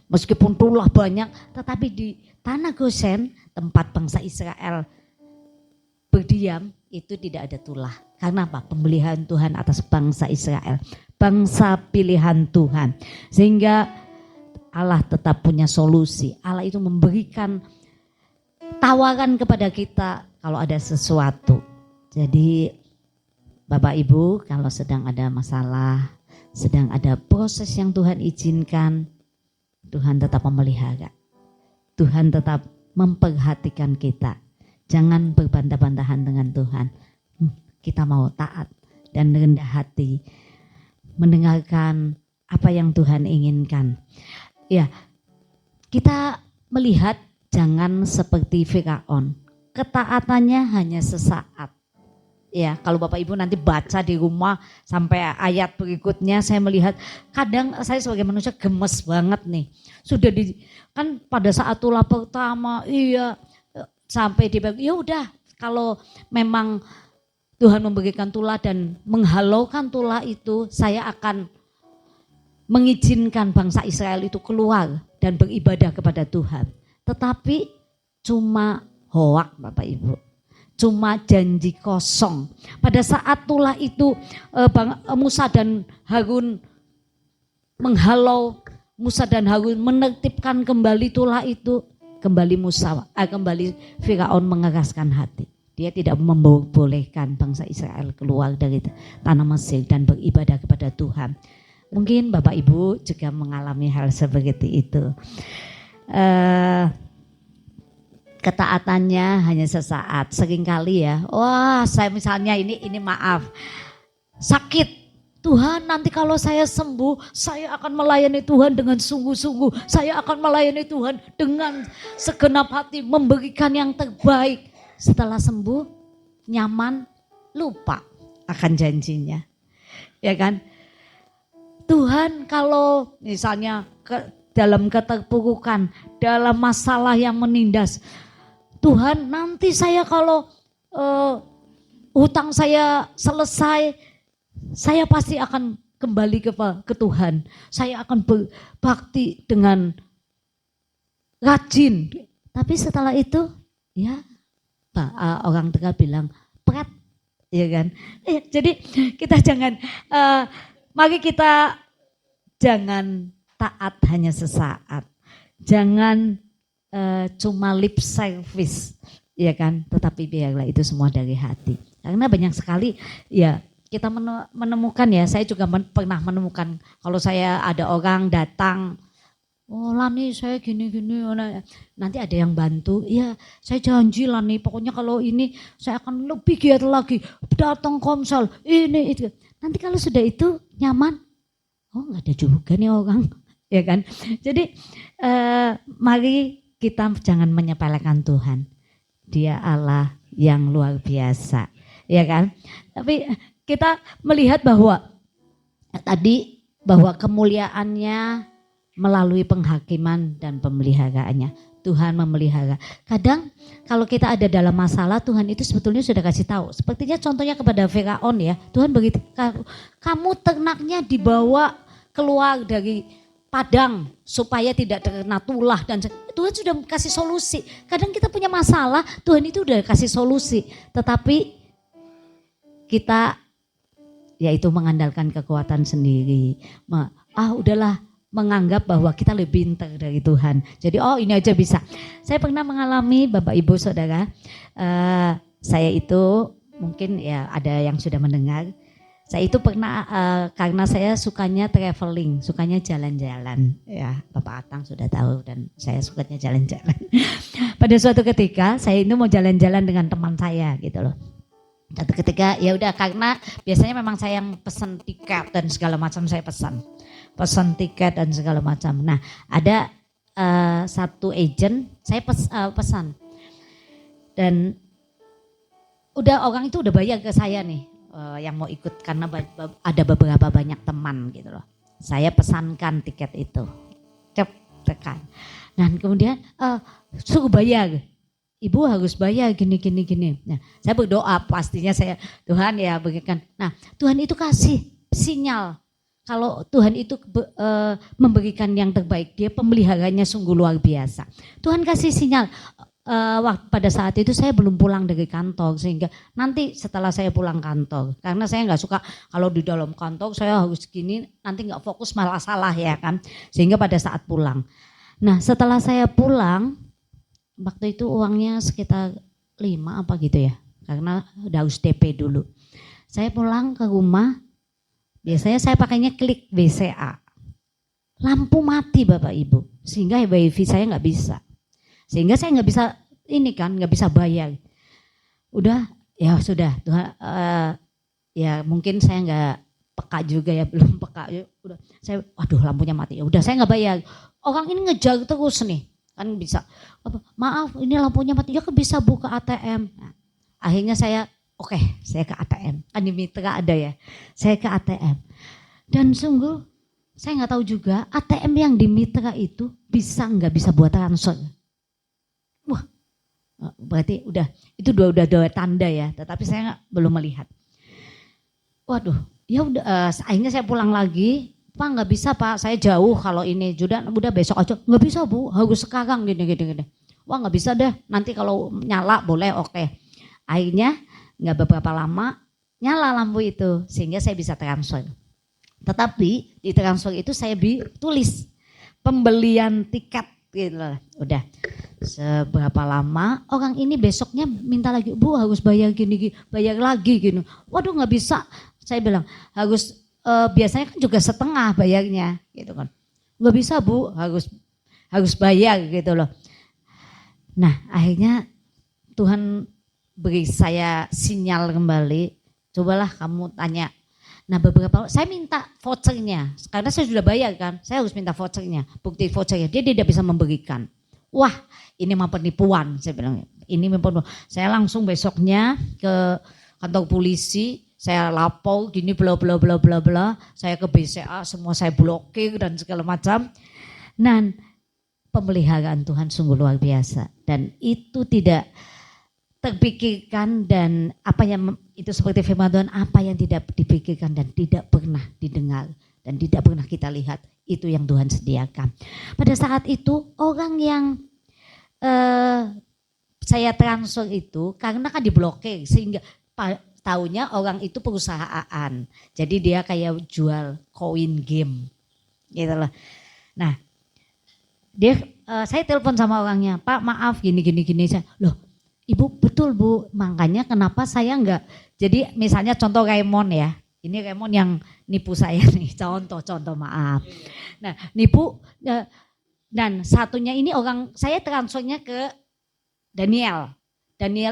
Meskipun tulah banyak, tetapi di tanah Goshen tempat bangsa Israel berdiam itu tidak ada tulah. Karena apa? Pemeliharaan Tuhan atas bangsa Israel, bangsa pilihan Tuhan. Sehingga Allah tetap punya solusi. Allah itu memberikan tawaran kepada kita kalau ada sesuatu. Jadi Bapak Ibu kalau sedang ada masalah, sedang ada proses yang Tuhan izinkan, Tuhan tetap memelihara. Tuhan tetap memperhatikan kita. Jangan berbantah-bantahan dengan Tuhan. Kita mau taat dan rendah hati, mendengarkan apa yang Tuhan inginkan. Ya, kita melihat jangan seperti Firaun. Ketaatannya hanya sesaat. Ya, kalau Bapak Ibu nanti baca di rumah sampai ayat berikutnya, saya melihat kadang saya sebagai manusia gemes banget nih. Sudah kan pada saat tulah pertama, sampai di ya udah, kalau memang Tuhan memberikan tulah dan menghalaukan tulah itu, saya akan mengizinkan bangsa Israel itu keluar dan beribadah kepada Tuhan. Tetapi cuma hoak Bapak Ibu. Cuma janji kosong. Pada saat tulah itu Musa dan Harun menghalau, Musa dan Harun menertibkan kembali tulah itu, kembali Firaun mengeraskan hati. Dia tidak membolehkan bangsa Israel keluar dari tanah Mesir dan beribadah kepada Tuhan. Mungkin Bapak Ibu juga mengalami hal seperti itu. Ketaatannya hanya sesaat. Seringkali ya, wah saya misalnya ini maaf, sakit. Tuhan, nanti kalau saya sembuh, saya akan melayani Tuhan dengan sungguh-sungguh. Saya akan melayani Tuhan dengan segenap hati, memberikan yang terbaik. Setelah sembuh, nyaman, lupa akan janjinya. Ya kan? Tuhan kalau misalnya dalam keterpurukan, dalam masalah yang menindas, Tuhan nanti saya kalau hutang saya selesai, saya pasti akan kembali ke Tuhan. Saya akan berbakti dengan rajin. Tapi setelah itu, ya orang Tegal bilang, pret, ya kan? Jadi kita jangan, mari kita jangan taat hanya sesaat. Jangan cuma lip service, ya kan? Tetapi biarlah itu semua dari hati. Karena banyak sekali ya kita menemukan ya, saya juga pernah menemukan kalau saya ada orang datang, oh Lani saya gini-gini, nanti ada yang bantu, ya saya janji Lani pokoknya kalau ini saya akan lebih giat lagi, datang komsel, ini itu. Nanti kalau sudah itu nyaman, oh nggak ada juga nih orang, ya kan? Jadi mari kita jangan menyepelekan Tuhan. Dia Allah yang luar biasa, ya kan? Tapi kita melihat bahwa kemuliaannya melalui penghakiman dan pemeliharaannya. Tuhan memelihara. Kadang kalau kita ada dalam masalah, Tuhan itu sebetulnya sudah kasih tahu. Sepertinya contohnya kepada Firaun ya. Tuhan begitu, kamu ternaknya dibawa keluar dari padang supaya tidak terkena tulah, dan Tuhan sudah kasih solusi. Kadang kita punya masalah, Tuhan itu udah kasih solusi, tetapi kita yaitu mengandalkan kekuatan sendiri. Udahlah, menganggap bahwa kita lebih pintar dari Tuhan. Jadi ini aja bisa. Saya pernah mengalami Bapak Ibu Saudara, saya itu mungkin ya ada yang sudah mendengar. Saya itu pernah karena saya sukanya traveling, sukanya jalan-jalan. Ya, Bapak Atang sudah tahu dan saya sukanya jalan-jalan. Pada suatu ketika saya itu mau jalan-jalan dengan teman saya gitu loh. Satu ketika ya udah, karena biasanya memang saya yang pesan tiket dan segala macam, saya pesan tiket dan segala macam. Nah, ada satu agent saya pesan. Dan udah orang itu udah bayar ke saya nih. Yang mau ikut karena ada beberapa banyak teman gitu loh. Saya pesankan tiket itu, tekan. Dan kemudian suruh bayar, ibu harus bayar gini. Nah, saya berdoa pastinya Tuhan ya berikan. Nah, Tuhan itu kasih sinyal kalau Tuhan itu memberikan yang terbaik. Dia pemeliharanya sungguh luar biasa. Tuhan kasih sinyal. Pada saat itu saya belum pulang dari kantor, sehingga nanti setelah saya pulang kantor, karena saya nggak suka kalau di dalam kantor saya harus gini, nanti nggak fokus malah salah ya kan, sehingga pada saat pulang. Nah setelah saya pulang, waktu itu uangnya sekitar 5 apa gitu ya, karena udah harus DP dulu. Saya pulang ke rumah, biasanya saya pakainya klik BCA, lampu mati Bapak Ibu, sehingga wifi saya nggak bisa. Sehingga saya nggak bisa nggak bisa bayar. Udah, ya sudah Tuhan, ya mungkin saya nggak peka juga ya, belum peka. Ya, udah, saya, waduh lampunya mati. Ya udah, saya nggak bayar. Orang ini ngejar terus nih, kan bisa. Maaf, ini lampunya mati. Ya kan bisa buka ATM. Nah, akhirnya saya, oke, saya ke ATM. Kan di mitra ada ya. Saya ke ATM. Dan sungguh, saya nggak tahu juga ATM yang di mitra itu bisa nggak bisa buat transfer. Wah, berarti udah itu udah tanda ya, tetapi saya belum melihat. Waduh, ya udah, akhirnya saya pulang lagi. Pak nggak bisa Pak, saya jauh kalau ini. Udah besok aja. Nggak bisa Bu, harus sekarang gini. Wah nggak bisa deh, nanti kalau nyala boleh, oke. Akhirnya nggak beberapa lama nyala lampu itu sehingga saya bisa transfer. Tetapi di transfer itu saya tulis pembelian tiket gitu lah. Udah. Seberapa lama orang ini besoknya minta lagi, Bu harus bayar gini, bayar lagi gini. Waduh nggak bisa, saya bilang harus biasanya kan juga setengah bayarnya gitu kan. Nggak bisa Bu, harus bayar gitu loh. Nah akhirnya Tuhan beri saya sinyal kembali, cobalah kamu tanya. Nah beberapa saya minta vouchernya, karena saya sudah bayar kan, saya harus minta vouchernya, bukti vouchernya, dia tidak bisa memberikan. Wah ini mah penipuan, saya bilang ini penipuan. Saya langsung besoknya ke kantor polisi, saya lapor gini bla bla bla bla bla, saya ke BCA semua saya blokir dan segala macam. Nah pemeliharaan Tuhan sungguh luar biasa dan itu tidak terpikirkan, dan apa yang itu seperti firman Tuhan, apa yang tidak dipikirkan dan tidak pernah didengar dan tidak pernah kita lihat, itu yang Tuhan sediakan. Pada saat itu orang yang saya transfer itu karena kan diblokir, sehingga taunya orang itu perusahaan, jadi dia kayak jual koin game gitu loh. Nah dia saya telepon sama orangnya, Pak maaf gini. Saya, loh Ibu betul Bu, makanya kenapa saya enggak, jadi misalnya contoh Raymond ya, ini Raymond yang nipu saya nih, contoh maaf. Nah nipu, dan satunya ini orang, saya transfernya ke Daniel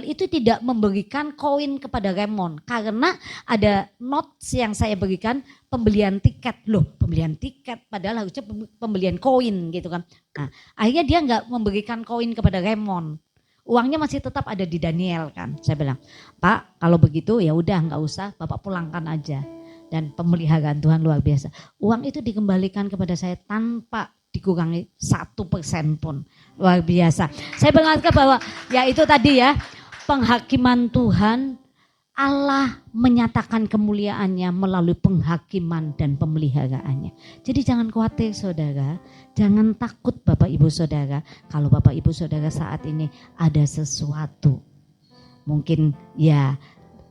itu tidak memberikan koin kepada Raymond, karena ada notes yang saya berikan pembelian tiket, loh pembelian tiket padahal harusnya pembelian koin gitu kan. Nah akhirnya dia enggak memberikan koin kepada Raymond. Uangnya masih tetap ada di Daniel kan. Saya bilang, Pak kalau begitu ya udah nggak usah, Bapak pulangkan aja. Dan pemeliharaan Tuhan luar biasa. Uang itu dikembalikan kepada saya tanpa dikurangi 1% pun. Luar biasa. Saya mengatakan bahwa ya itu tadi ya, penghakiman Tuhan, Allah menyatakan kemuliaannya melalui penghakiman dan pemeliharaannya. Jadi jangan khawatir saudara, jangan takut Bapak Ibu Saudara, kalau Bapak Ibu Saudara saat ini ada sesuatu. Mungkin ya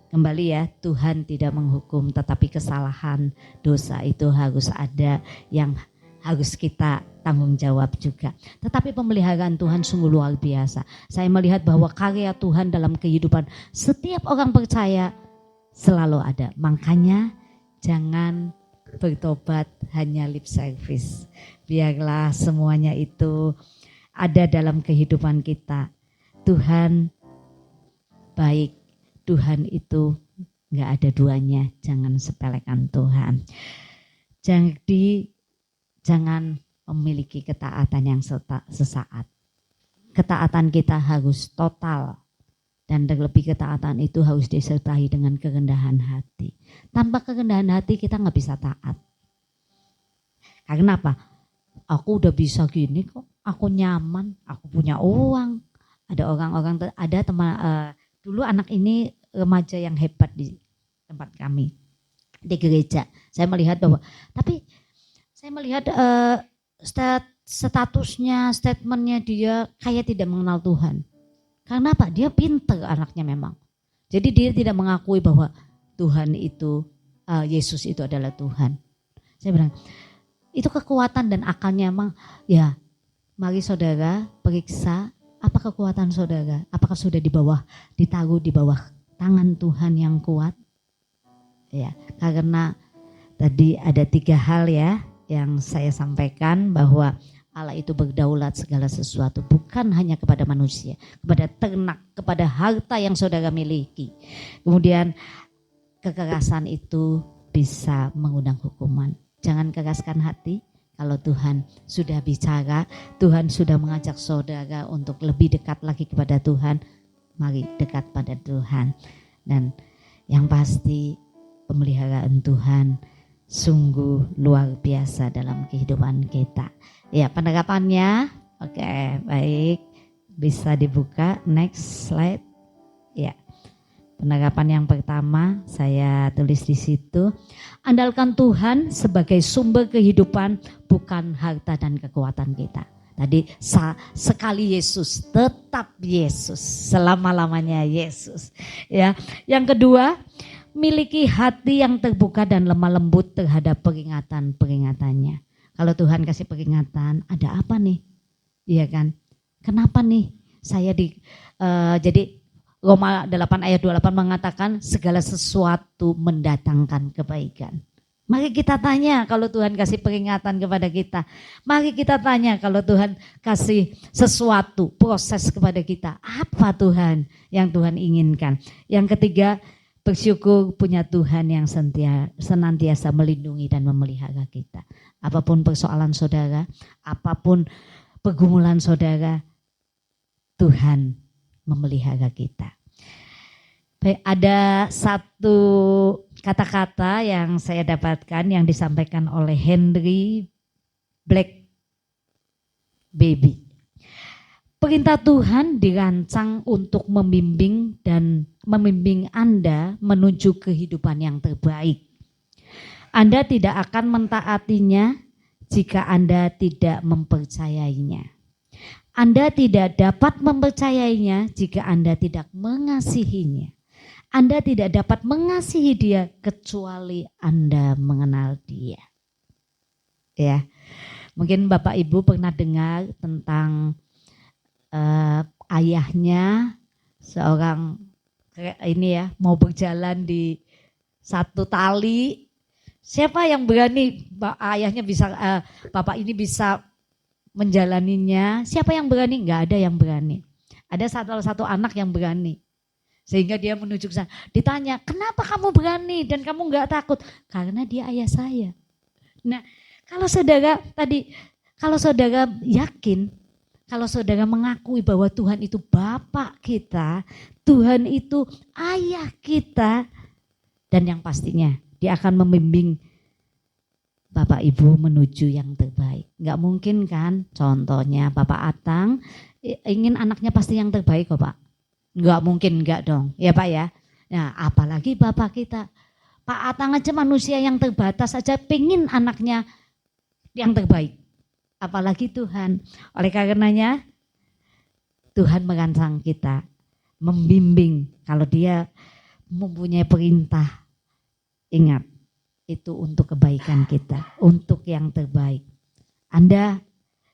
kembali ya, Tuhan tidak menghukum, tetapi kesalahan dosa itu harus ada yang harus kita tanggung jawab juga. Tetapi pemeliharaan Tuhan sungguh luar biasa. Saya melihat bahwa karya Tuhan dalam kehidupan setiap orang percaya selalu ada. Makanya jangan bertobat hanya lip service. Biarlah semuanya itu ada dalam kehidupan kita. Tuhan baik, Tuhan itu gak ada duanya. Jangan sepelekan Tuhan. Jadi jangan memiliki ketaatan yang sesaat. Ketaatan kita harus total, dan terlebih ketaatan itu harus disertai dengan kerendahan hati. Tanpa kerendahan hati kita nggak bisa taat. Karena apa? Aku udah bisa gini kok, aku nyaman, aku punya uang. Ada orang-orang, ada teman dulu anak ini remaja yang hebat di tempat kami di gereja. Saya melihat bahwa, tapi saya melihat statusnya, statementnya dia kayak tidak mengenal Tuhan. Karena apa? Dia pintar anaknya memang. Jadi dia tidak mengakui bahwa Tuhan itu, Yesus itu adalah Tuhan. Saya bilang, itu kekuatan dan akalnya memang, ya mari saudara periksa apa kekuatan saudara. Apakah sudah ditaruh di bawah tangan Tuhan yang kuat? Ya, karena tadi ada 3 hal ya yang saya sampaikan, bahwa Allah itu berdaulat segala sesuatu, bukan hanya kepada manusia, kepada ternak, kepada harta yang saudara miliki. Kemudian kekerasan itu bisa mengundang hukuman. Jangan keraskan hati. Kalau Tuhan sudah bicara, Tuhan sudah mengajak saudara untuk lebih dekat lagi kepada Tuhan, mari dekat pada Tuhan. Dan yang pasti pemeliharaan Tuhan sungguh luar biasa dalam kehidupan kita. Ya, penerapannya, oke, baik, bisa dibuka, next slide. Ya, penerapan yang pertama saya tulis di situ, andalkan Tuhan sebagai sumber kehidupan, bukan harta dan kekuatan kita. Tadi sekali Yesus, tetap Yesus, selama-lamanya Yesus. Ya, yang kedua, miliki hati yang terbuka dan lemah lembut terhadap peringatan-peringatannya. Kalau Tuhan kasih peringatan, ada apa nih? Iya kan? Kenapa nih? Jadi Roma 8 ayat 28 mengatakan segala sesuatu mendatangkan kebaikan. Mari kita tanya kalau Tuhan kasih peringatan kepada kita. Mari kita tanya kalau Tuhan kasih sesuatu, proses kepada kita. Apa Tuhan yang Tuhan inginkan? Yang ketiga, bersyukur punya Tuhan yang senantiasa melindungi dan memelihara kita. Apapun persoalan saudara, apapun pergumulan saudara, Tuhan memelihara kita. Baik, ada satu kata-kata yang saya dapatkan yang disampaikan oleh Henry Black Baby. Perintah Tuhan dirancang untuk membimbing Anda menuju kehidupan yang terbaik. Anda tidak akan mentaatinya jika Anda tidak mempercayainya. Anda tidak dapat mempercayainya jika Anda tidak mengasihinya. Anda tidak dapat mengasihi dia kecuali Anda mengenal dia. Ya, mungkin Bapak Ibu pernah dengar tentang ayahnya seorang ini ya, mau berjalan di satu tali. Siapa yang berani ayahnya bisa bapak ini bisa menjalaninya? Siapa yang berani? Enggak ada yang berani. Ada satu anak yang berani. Sehingga dia menuju ke sana. Ditanya, "Kenapa kamu berani dan kamu enggak takut?" Karena dia ayah saya. Nah, kalau saudara yakin, kalau saudara mengakui bahwa Tuhan itu Bapak kita, Tuhan itu ayah kita, dan yang pastinya dia akan membimbing Bapak Ibu menuju yang terbaik. Enggak mungkin kan, contohnya Bapak Atang ingin anaknya pasti yang terbaik kok Pak. Enggak mungkin, enggak dong, ya Pak ya. Nah apalagi Bapak kita, Pak Atang aja manusia yang terbatas aja pengen anaknya yang terbaik. Apalagi Tuhan. Oleh karenanya Tuhan merancang kita, membimbing. Kalau dia mempunyai perintah, ingat itu untuk kebaikan kita, untuk yang terbaik.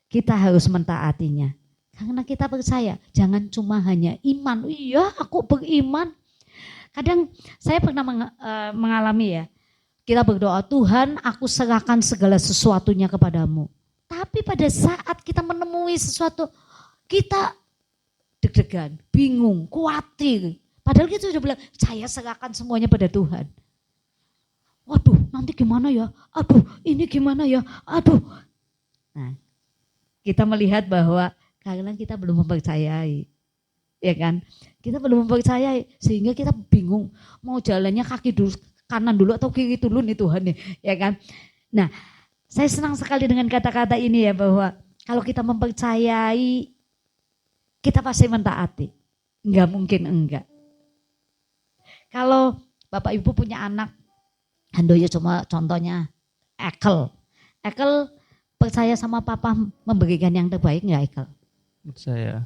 Kita harus mentaatinya. Karena kita percaya, jangan cuma hanya iman. Iya, aku beriman. Kadang saya pernah mengalami ya, kita berdoa, Tuhan aku serahkan segala sesuatunya kepadamu. Tapi pada saat kita menemui sesuatu, kita deg-degan, bingung, khawatir. Padahal kita sudah bilang, saya serahkan semuanya pada Tuhan. Waduh, nanti gimana ya? Aduh, ini gimana ya? Aduh. Nah, kita melihat bahwa karena kita belum mempercayai, ya kan? Kita belum mempercayai sehingga kita bingung mau jalannya kaki dulu, kanan dulu atau kiri dulu nih Tuhan nih, ya kan? Nah, saya senang sekali dengan kata-kata ini ya, bahwa kalau kita mempercayai, kita pasti mentaati. Enggak mungkin enggak. Kalau Bapak Ibu punya anak, Handoyo cuma contohnya Ekel percaya sama papa memberikan yang terbaik enggak Ekel? Percaya.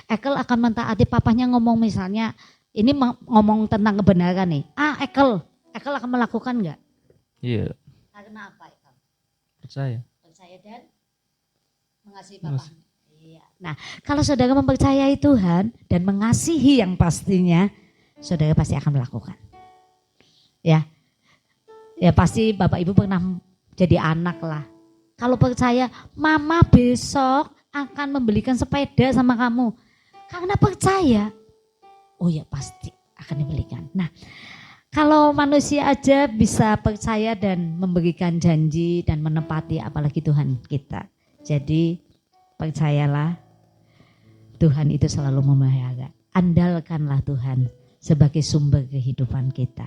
Ekel akan mentaati papanya ngomong misalnya, ini ngomong tentang kebenaran nih. Ekel akan melakukan enggak? Iya. Karena apa Ekel? Percaya dan mengasihi papa. Iya. Nah, kalau saudara mempercayai Tuhan dan mengasihi yang pastinya, saudara pasti akan melakukan. Ya pasti Bapak Ibu pernah jadi anak lah. Kalau percaya, mama besok akan membelikan sepeda sama kamu. Karena percaya, oh ya pasti akan dibelikan. Nah, kalau manusia aja bisa percaya dan memberikan janji dan menepati, apalagi Tuhan kita. Jadi percayalah, Tuhan itu selalu memelihara. Andalkanlah Tuhan sebagai sumber kehidupan kita.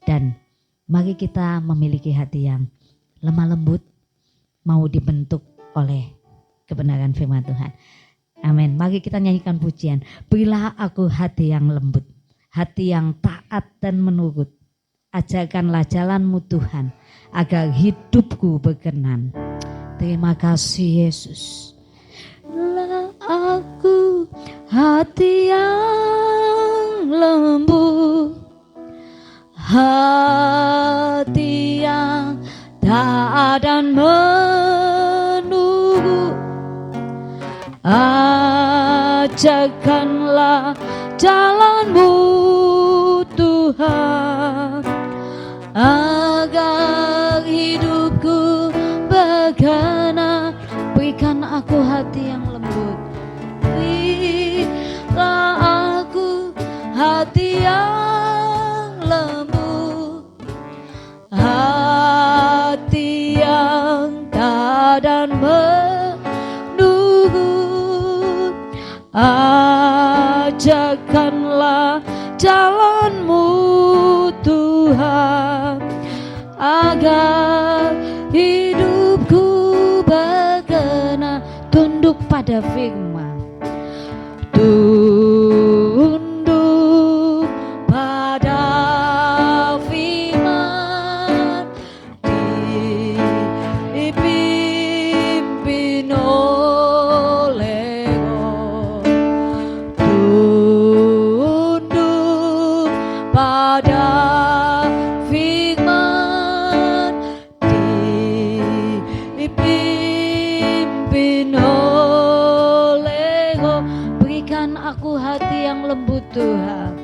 Dan mari kita memiliki hati yang lemah lembut, mau dibentuk oleh kebenaran firman Tuhan. Amin. Mari kita nyanyikan pujian. Berilah aku hati yang lembut, hati yang taat dan menurut. Ajarkanlah jalanmu Tuhan, agar hidupku berkenan. Terima kasih Yesus. Berilah aku hati yang lembut, hati yang taat dan menurut. Ajarkanlah jalanmu Tuhan, agar hidupku berkenan. Berikan aku hati yang lembut, berilah aku hati yang lembut, hati yang taat dan menurut. Ajarkanlah jalanmu Tuhan, agar hidupku berkenan. Tunduk pada firman, tunduk pada firman, dipimpin oleh Roh. Tunduk pada firman, dipimpin oleh Roh. Berikan aku hati yang lembut Tuhan,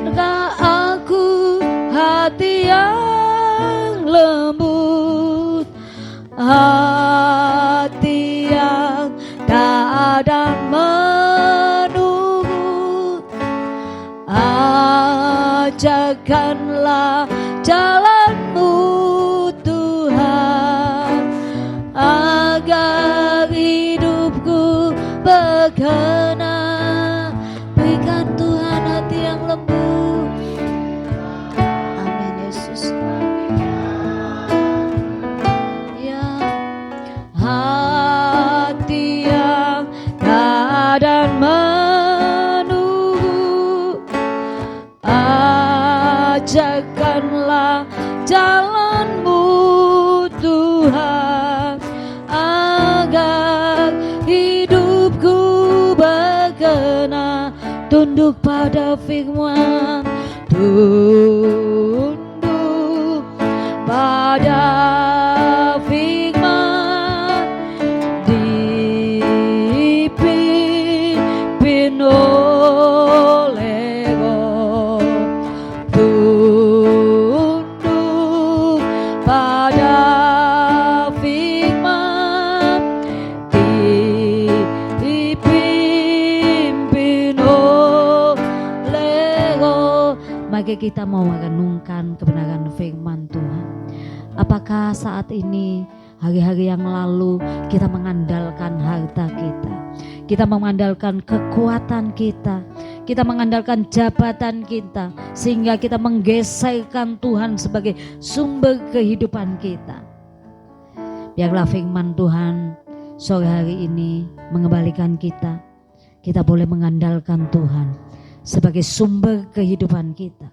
berikan aku hati yang lembut, hati yang taat dan menurut. Ajarkanlah jalanmu Tuhan, agar hidupku berkenan. Berikan Tuhan hati yang lembut. Amin Yesus. Ya, hati yang taat dan menurut. Ajarkanlah jalanmu Tuhan, agar hidupku berkenan. Tunduk pada firman, tunduk pada firman, dipimpin oleh Roh. Tunduk pada firman, dipimpin oleh Roh. Mari kita mau merenungkan kebenaran firman Tuhan. Apakah saat ini, hari-hari yang lalu, kita mengandalkan harta kita, kita mengandalkan kekuatan kita mengandalkan jabatan kita, sehingga kita menggeserkan Tuhan sebagai sumber kehidupan kita? Biarlah firman Tuhan sore hari ini mengembalikan kita. Kita boleh mengandalkan Tuhan sebagai sumber kehidupan kita.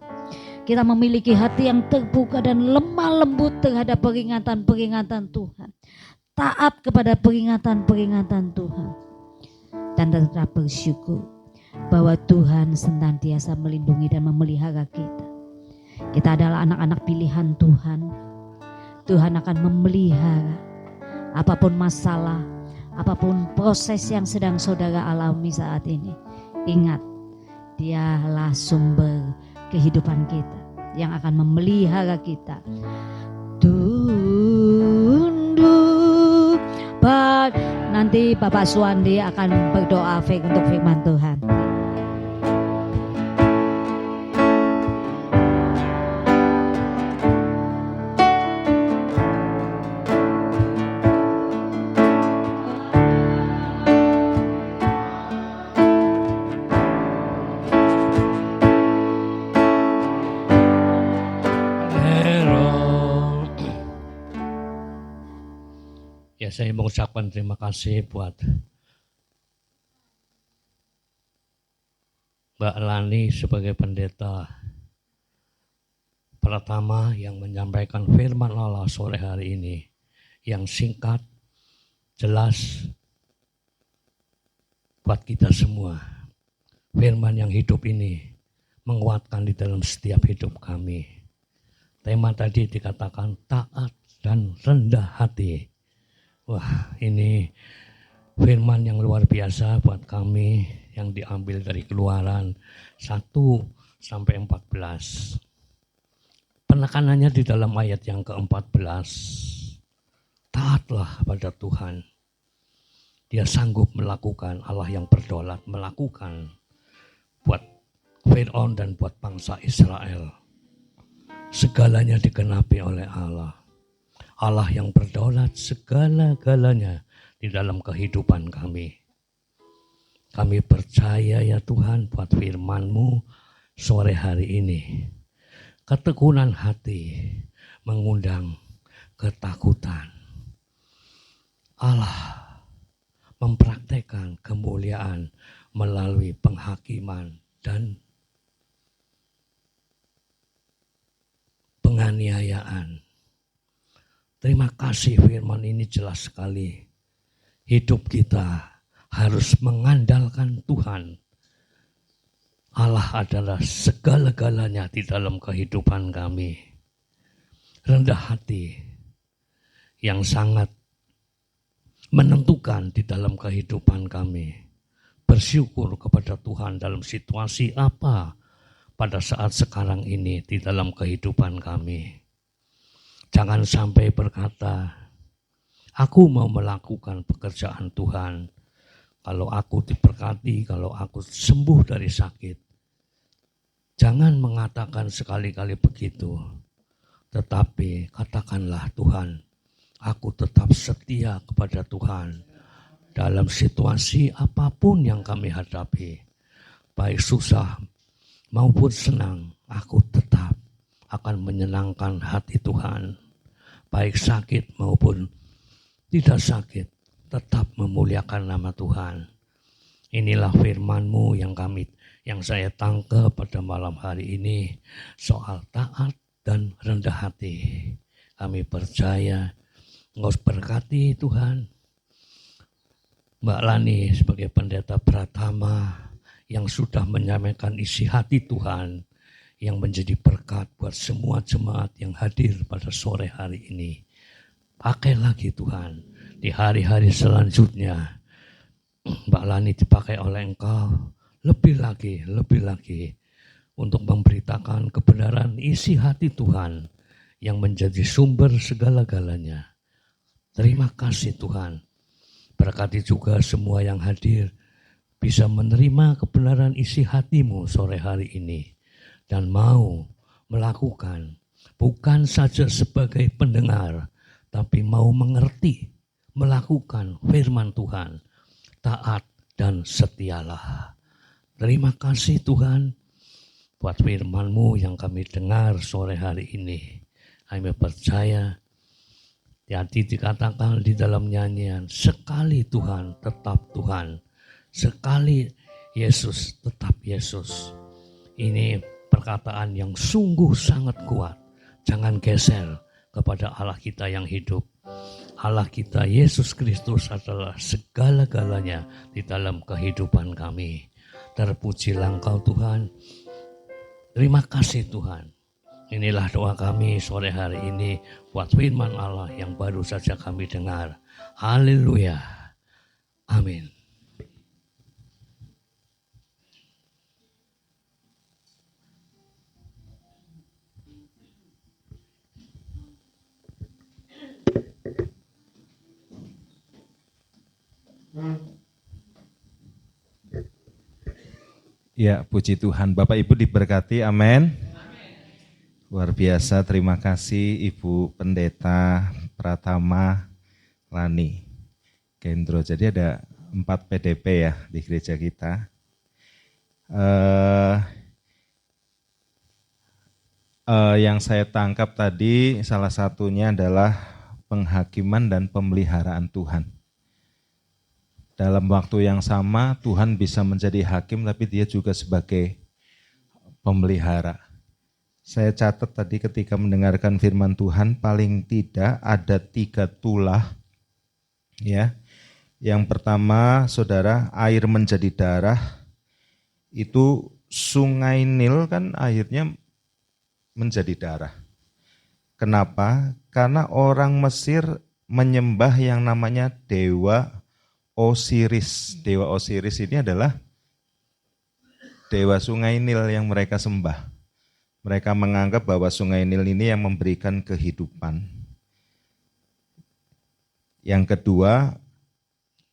Kita memiliki hati yang terbuka dan lemah lembut terhadap peringatan-peringatan Tuhan, taat kepada peringatan-peringatan Tuhan, dan tetap bersyukur bahwa Tuhan senantiasa melindungi dan memelihara kita. Kita adalah anak-anak pilihan Tuhan. Tuhan akan memelihara apapun masalah, apapun proses yang sedang saudara alami saat ini. Ingat, Dialah sumber kehidupan kita yang akan memelihara kita. Tunduk Nanti Bapak Suwandi akan berdoa untuk firman Tuhan. Ya, saya mengucapkan terima kasih buat Mbak Lani sebagai pendeta pertama yang menyampaikan firman Allah sore hari ini, yang singkat, jelas buat kita semua. Firman yang hidup ini menguatkan di dalam setiap hidup kami. Tema tadi dikatakan taat dan rendah hati. Wah, ini firman yang luar biasa buat kami yang diambil dari Keluaran 1 sampai 14. Penekanannya di dalam ayat yang ke-14. Taatlah pada Tuhan. Dia sanggup melakukan, Allah yang berdaulat melakukan buat Fir'aun dan buat bangsa Israel. Segalanya digenapi oleh Allah. Allah yang berdaulat segala-galanya di dalam kehidupan kami. Kami percaya ya Tuhan buat firman-Mu sore hari ini. Ketekunan hati mengundang ketakutan. Allah mempraktekkan kemuliaan melalui penghakiman dan penganiayaan. Terima kasih firman ini jelas sekali. Hidup kita harus mengandalkan Tuhan. Allah adalah segala-galanya di dalam kehidupan kami. Rendah hati yang sangat menentukan di dalam kehidupan kami. Bersyukur kepada Tuhan dalam situasi apa pada saat sekarang ini di dalam kehidupan kami. Jangan sampai berkata, aku mau melakukan pekerjaan Tuhan. Kalau aku diberkati, kalau aku sembuh dari sakit. Jangan mengatakan sekali-kali begitu. Tetapi katakanlah Tuhan, aku tetap setia kepada Tuhan. Dalam situasi apapun yang kami hadapi. Baik susah maupun senang, aku tetap akan menyenangkan hati Tuhan. Baik sakit maupun tidak sakit, tetap memuliakan nama Tuhan. Inilah firman-Mu yang saya tangkap pada malam hari ini soal taat dan rendah hati. Kami percaya Engkau berkati Tuhan. Mbak Lani sebagai pendeta Pratama yang sudah menyampaikan isi hati Tuhan, yang menjadi berkat buat semua jemaat yang hadir pada sore hari ini. Pakai lagi Tuhan di hari-hari selanjutnya. Mbak Lani dipakai oleh Engkau lebih lagi untuk memberitakan kebenaran isi hati Tuhan yang menjadi sumber segala-galanya. Terima kasih Tuhan. Berkati juga semua yang hadir bisa menerima kebenaran isi hati-Mu sore hari ini. Dan mau melakukan, bukan saja sebagai pendengar, tapi mau mengerti, melakukan firman Tuhan, taat dan setialah. Terima kasih Tuhan, buat firman-Mu yang kami dengar sore hari ini. Kami percaya, tadi dikatakan di dalam nyanyian, sekali Tuhan, tetap Tuhan. Sekali Yesus, tetap Yesus. Ini perkataan yang sungguh sangat kuat. Jangan geser kepada Allah kita yang hidup. Allah kita Yesus Kristus adalah segala-galanya di dalam kehidupan kami. Terpujilah Engkau Tuhan. Terima kasih Tuhan. Inilah doa kami sore hari ini buat firman Allah yang baru saja kami dengar. Haleluya. Amin. Ya, puji Tuhan. Bapak Ibu diberkati, amin. Luar biasa, terima kasih Ibu Pendeta Pratama Lani Gendro. Jadi ada 4 PDP ya di gereja kita. Yang saya tangkap tadi salah satunya adalah penghakiman dan pemeliharaan Tuhan. Dalam waktu yang sama Tuhan bisa menjadi hakim tapi dia juga sebagai pemelihara. Saya catat tadi ketika mendengarkan firman Tuhan paling tidak ada 3 tulah. Ya. Yang pertama saudara, air menjadi darah. Itu sungai Nil kan akhirnya menjadi darah. Kenapa? Karena orang Mesir menyembah yang namanya dewa Osiris. Dewa Osiris ini adalah dewa sungai Nil yang mereka sembah. Mereka menganggap bahwa sungai Nil ini yang memberikan kehidupan. Yang kedua,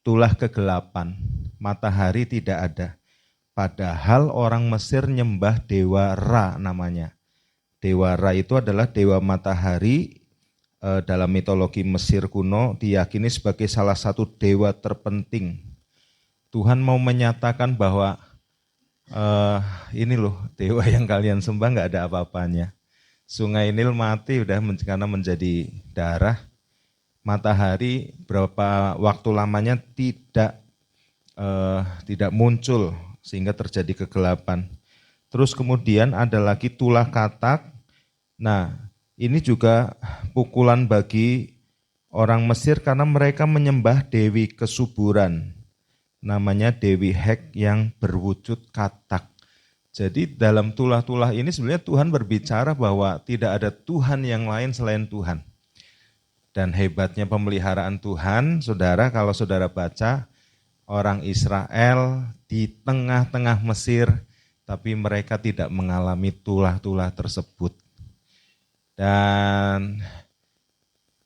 tulah kegelapan. Matahari tidak ada. Padahal orang Mesir nyembah dewa Ra namanya. Dewa Ra itu adalah dewa matahari. Dalam mitologi Mesir kuno diyakini sebagai salah satu dewa terpenting. Tuhan mau menyatakan bahwa ini loh dewa yang kalian sembah nggak ada apa-apanya. Sungai Nil mati udah karena menjadi darah. Matahari berapa waktu lamanya tidak muncul sehingga terjadi kegelapan. Terus kemudian ada lagi tulah katak. Nah, ini juga pukulan bagi orang Mesir karena mereka menyembah dewi kesuburan. Namanya Dewi Hek yang berwujud katak. Jadi dalam tulah-tulah ini sebenarnya Tuhan berbicara bahwa tidak ada Tuhan yang lain selain Tuhan. Dan hebatnya pemeliharaan Tuhan, saudara, kalau saudara baca, orang Israel di tengah-tengah Mesir, tapi mereka tidak mengalami tulah-tulah tersebut. Dan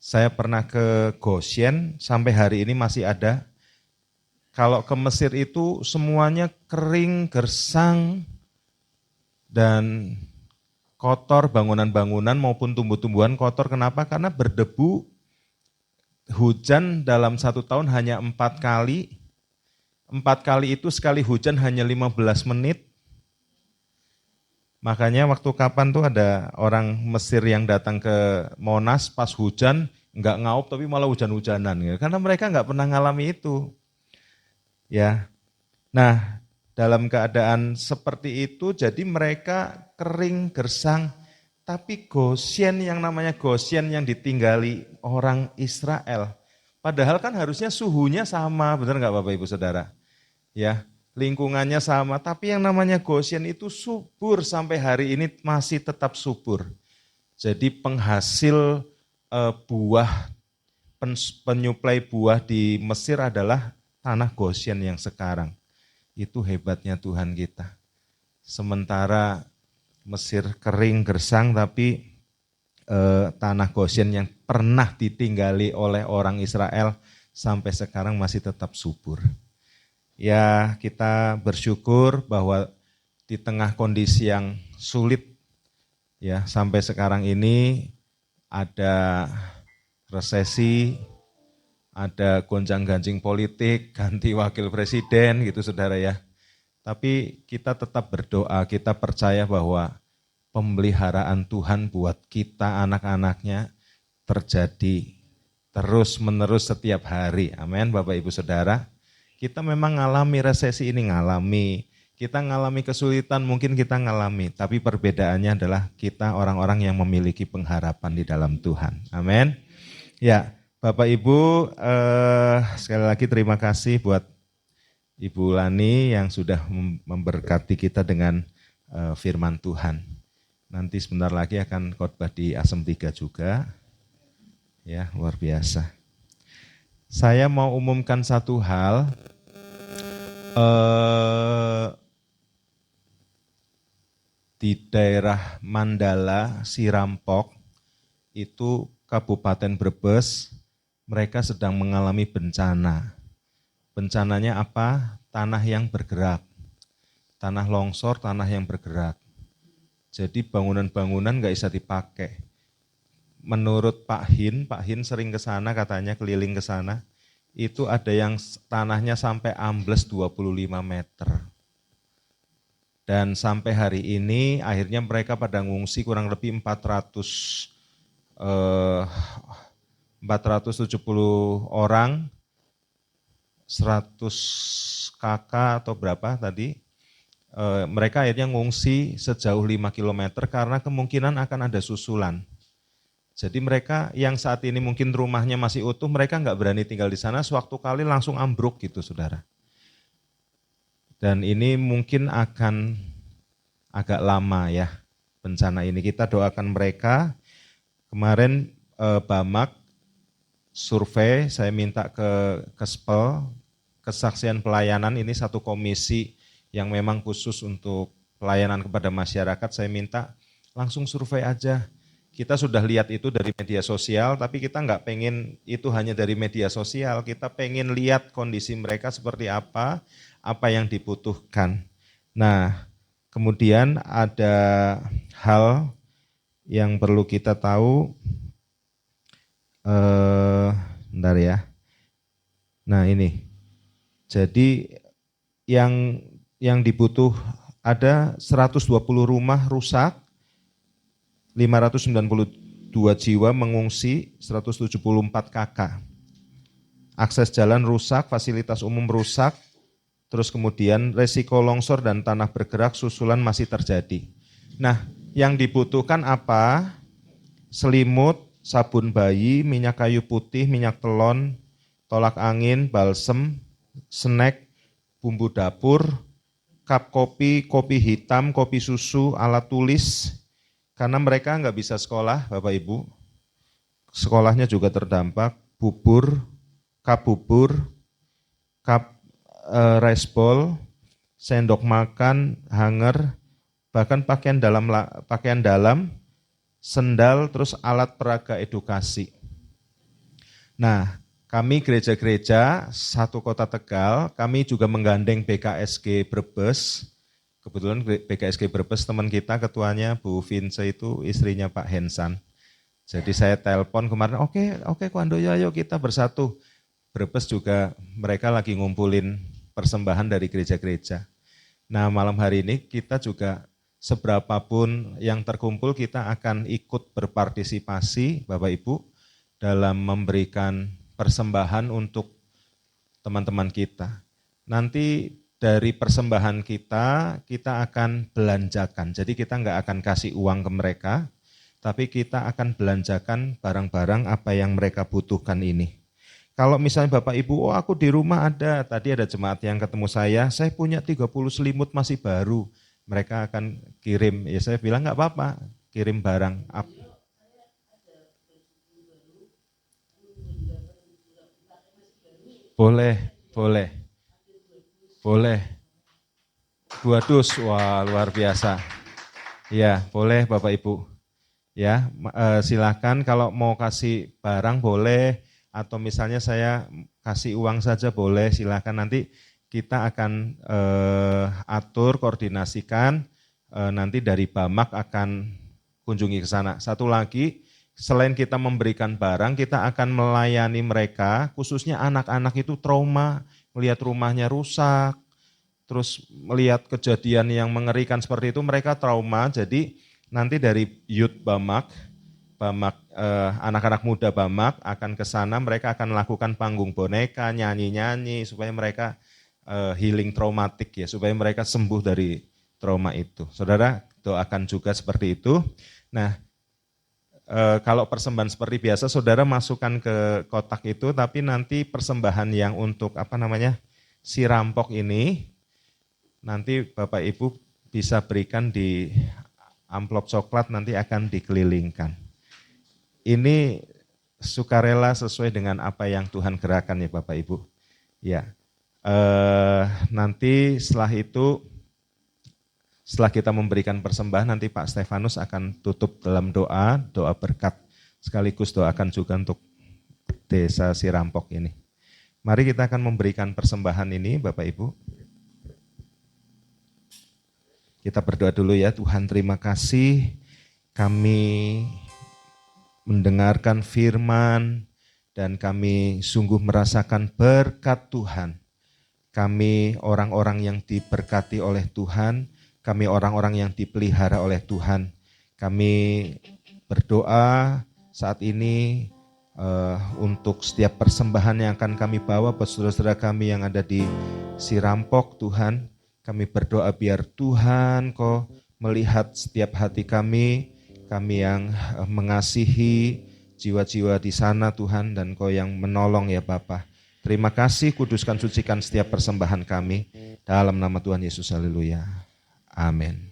saya pernah ke Goshen, sampai hari ini masih ada. Kalau ke Mesir itu semuanya kering, gersang, dan kotor, bangunan-bangunan maupun tumbuh-tumbuhan kotor. Kenapa? Karena berdebu, hujan dalam 1 tahun hanya 4 kali. 4 kali itu sekali hujan hanya 15 menit. Makanya waktu kapan tuh ada orang Mesir yang datang ke Monas pas hujan, enggak ngaup tapi malah hujan-hujanan. Karena mereka enggak pernah ngalami itu. Ya. Nah, dalam keadaan seperti itu jadi mereka kering, gersang. Tapi Goshen yang namanya Goshen yang ditinggali orang Israel. Padahal kan harusnya suhunya sama, benar enggak Bapak Ibu Saudara? Ya. Lingkungannya sama, tapi yang namanya Goshen itu subur sampai hari ini masih tetap subur. Jadi penghasil buah, penyuplai buah di Mesir adalah tanah Goshen yang sekarang. Itu hebatnya Tuhan kita. Sementara Mesir kering gersang, tapi tanah Goshen yang pernah ditinggali oleh orang Israel sampai sekarang masih tetap subur. Ya, kita bersyukur bahwa di tengah kondisi yang sulit ya sampai sekarang ini ada resesi, ada gonjang-ganjing politik, ganti wakil presiden gitu saudara ya. Tapi kita tetap berdoa, kita percaya bahwa pemeliharaan Tuhan buat kita anak-anaknya terjadi terus-menerus setiap hari. Amin Bapak Ibu Saudara. Kita memang ngalami resesi ini, kita ngalami kesulitan, mungkin kita ngalami, tapi perbedaannya adalah kita orang-orang yang memiliki pengharapan di dalam Tuhan. Amin. Ya, Bapak Ibu, sekali lagi terima kasih buat Ibu Lani yang sudah memberkati kita dengan firman Tuhan. Nanti sebentar lagi akan khotbah di Asem 3 juga. Ya, luar biasa. Saya mau umumkan satu hal, di daerah Mandala, Sirampok, itu Kabupaten Brebes, mereka sedang mengalami bencana Bencananya apa? Tanah yang bergerak. Tanah longsor, tanah yang bergerak. Jadi bangunan-bangunan nggak bisa dipakai. Menurut Pak Hin sering ke sana katanya, keliling ke sana, itu ada yang tanahnya sampai ambles 25 meter. Dan sampai hari ini akhirnya mereka pada ngungsi kurang lebih 470 orang, 100 kakak atau berapa tadi, mereka akhirnya ngungsi sejauh 5 km karena kemungkinan akan ada susulan. Jadi mereka yang saat ini mungkin rumahnya masih utuh, mereka nggak berani tinggal di sana, sewaktu kali langsung ambruk gitu saudara. Dan ini mungkin akan agak lama ya bencana ini. Kita doakan mereka. Kemarin Bamak survei, saya minta ke Kespel, kesaksian pelayanan, ini satu komisi yang memang khusus untuk pelayanan kepada masyarakat, saya minta langsung survei aja. Kita sudah lihat itu dari media sosial, tapi kita nggak pengen itu hanya dari media sosial, kita pengen lihat kondisi mereka seperti apa yang dibutuhkan. Nah, kemudian ada hal yang perlu kita tahu, bentar ya. Nah ini, jadi yang dibutuh ada 120 rumah rusak, 592 jiwa mengungsi, 174 kakak. Akses jalan rusak, fasilitas umum rusak, terus kemudian resiko longsor dan tanah bergerak susulan masih terjadi. Nah, yang dibutuhkan apa? Selimut, sabun bayi, minyak kayu putih, minyak telon, tolak angin, balsem, snack, bumbu dapur, cup kopi, kopi hitam, kopi susu, alat tulis, karena mereka nggak bisa sekolah, Bapak Ibu. Sekolahnya juga terdampak, bubur, cup rice bowl, sendok makan, hanger, bahkan pakaian dalam, sendal, terus alat peraga edukasi. Nah, kami gereja-gereja satu Kota Tegal, kami juga menggandeng BKSG Brebes. Kebetulan BKSG Brebes teman kita, ketuanya Bu Vince itu istrinya Pak Hensan. Jadi saya telepon kemarin, oke Kwandoyo, ayo kita bersatu. Brebes juga mereka lagi ngumpulin persembahan dari gereja-gereja. Nah, malam hari ini kita juga seberapapun yang terkumpul, kita akan ikut berpartisipasi Bapak Ibu dalam memberikan persembahan untuk teman-teman kita. Nanti dari persembahan kita akan belanjakan. Jadi kita nggak akan kasih uang ke mereka, tapi kita akan belanjakan barang-barang apa yang mereka butuhkan ini. Kalau misalnya Bapak Ibu, aku di rumah ada, tadi ada jemaat yang ketemu saya punya 30 selimut masih baru. Mereka akan kirim, ya saya bilang nggak apa-apa, kirim barang. Boleh. 2 dus, wah luar biasa. Ya, boleh Bapak Ibu. Ya, silakan kalau mau kasih barang boleh, atau misalnya saya kasih uang saja boleh, silakan. Nanti kita akan atur, koordinasikan, nanti dari Bamak akan kunjungi ke sana. Satu lagi, selain kita memberikan barang, kita akan melayani mereka, khususnya anak-anak itu trauma, melihat rumahnya rusak, terus melihat kejadian yang mengerikan seperti itu, mereka trauma. Jadi nanti dari Youth Bamak, anak-anak muda Bamak akan ke sana, mereka akan melakukan panggung boneka, nyanyi-nyanyi, supaya mereka healing traumatik ya, supaya mereka sembuh dari trauma itu. Saudara doakan juga seperti itu. Nah, kalau persembahan seperti biasa, saudara masukkan ke kotak itu, tapi nanti persembahan yang untuk si rampok ini, nanti Bapak Ibu bisa berikan di amplop coklat, nanti akan dikelilingkan. Ini sukarela sesuai dengan apa yang Tuhan gerakan ya Bapak Ibu. Ya, nanti setelah itu, setelah kita memberikan persembahan, nanti Pak Stefanus akan tutup dalam doa berkat, sekaligus doakan juga untuk desa Sirampok ini. Mari kita akan memberikan persembahan ini Bapak Ibu. Kita berdoa dulu ya. Tuhan terima kasih kami mendengarkan firman dan kami sungguh merasakan berkat Tuhan. Kami orang-orang yang diberkati oleh Tuhan, kami orang-orang yang dipelihara oleh Tuhan. Kami berdoa saat ini untuk setiap persembahan yang akan kami bawa buat saudara-saudara kami yang ada di Sirampok, Tuhan. Kami berdoa biar Tuhan Kau melihat setiap hati kami yang mengasihi jiwa-jiwa di sana Tuhan, dan Kau yang menolong ya Bapa. Terima kasih, kuduskan, sucikan setiap persembahan kami. Dalam nama Tuhan Yesus, haleluya. Amin.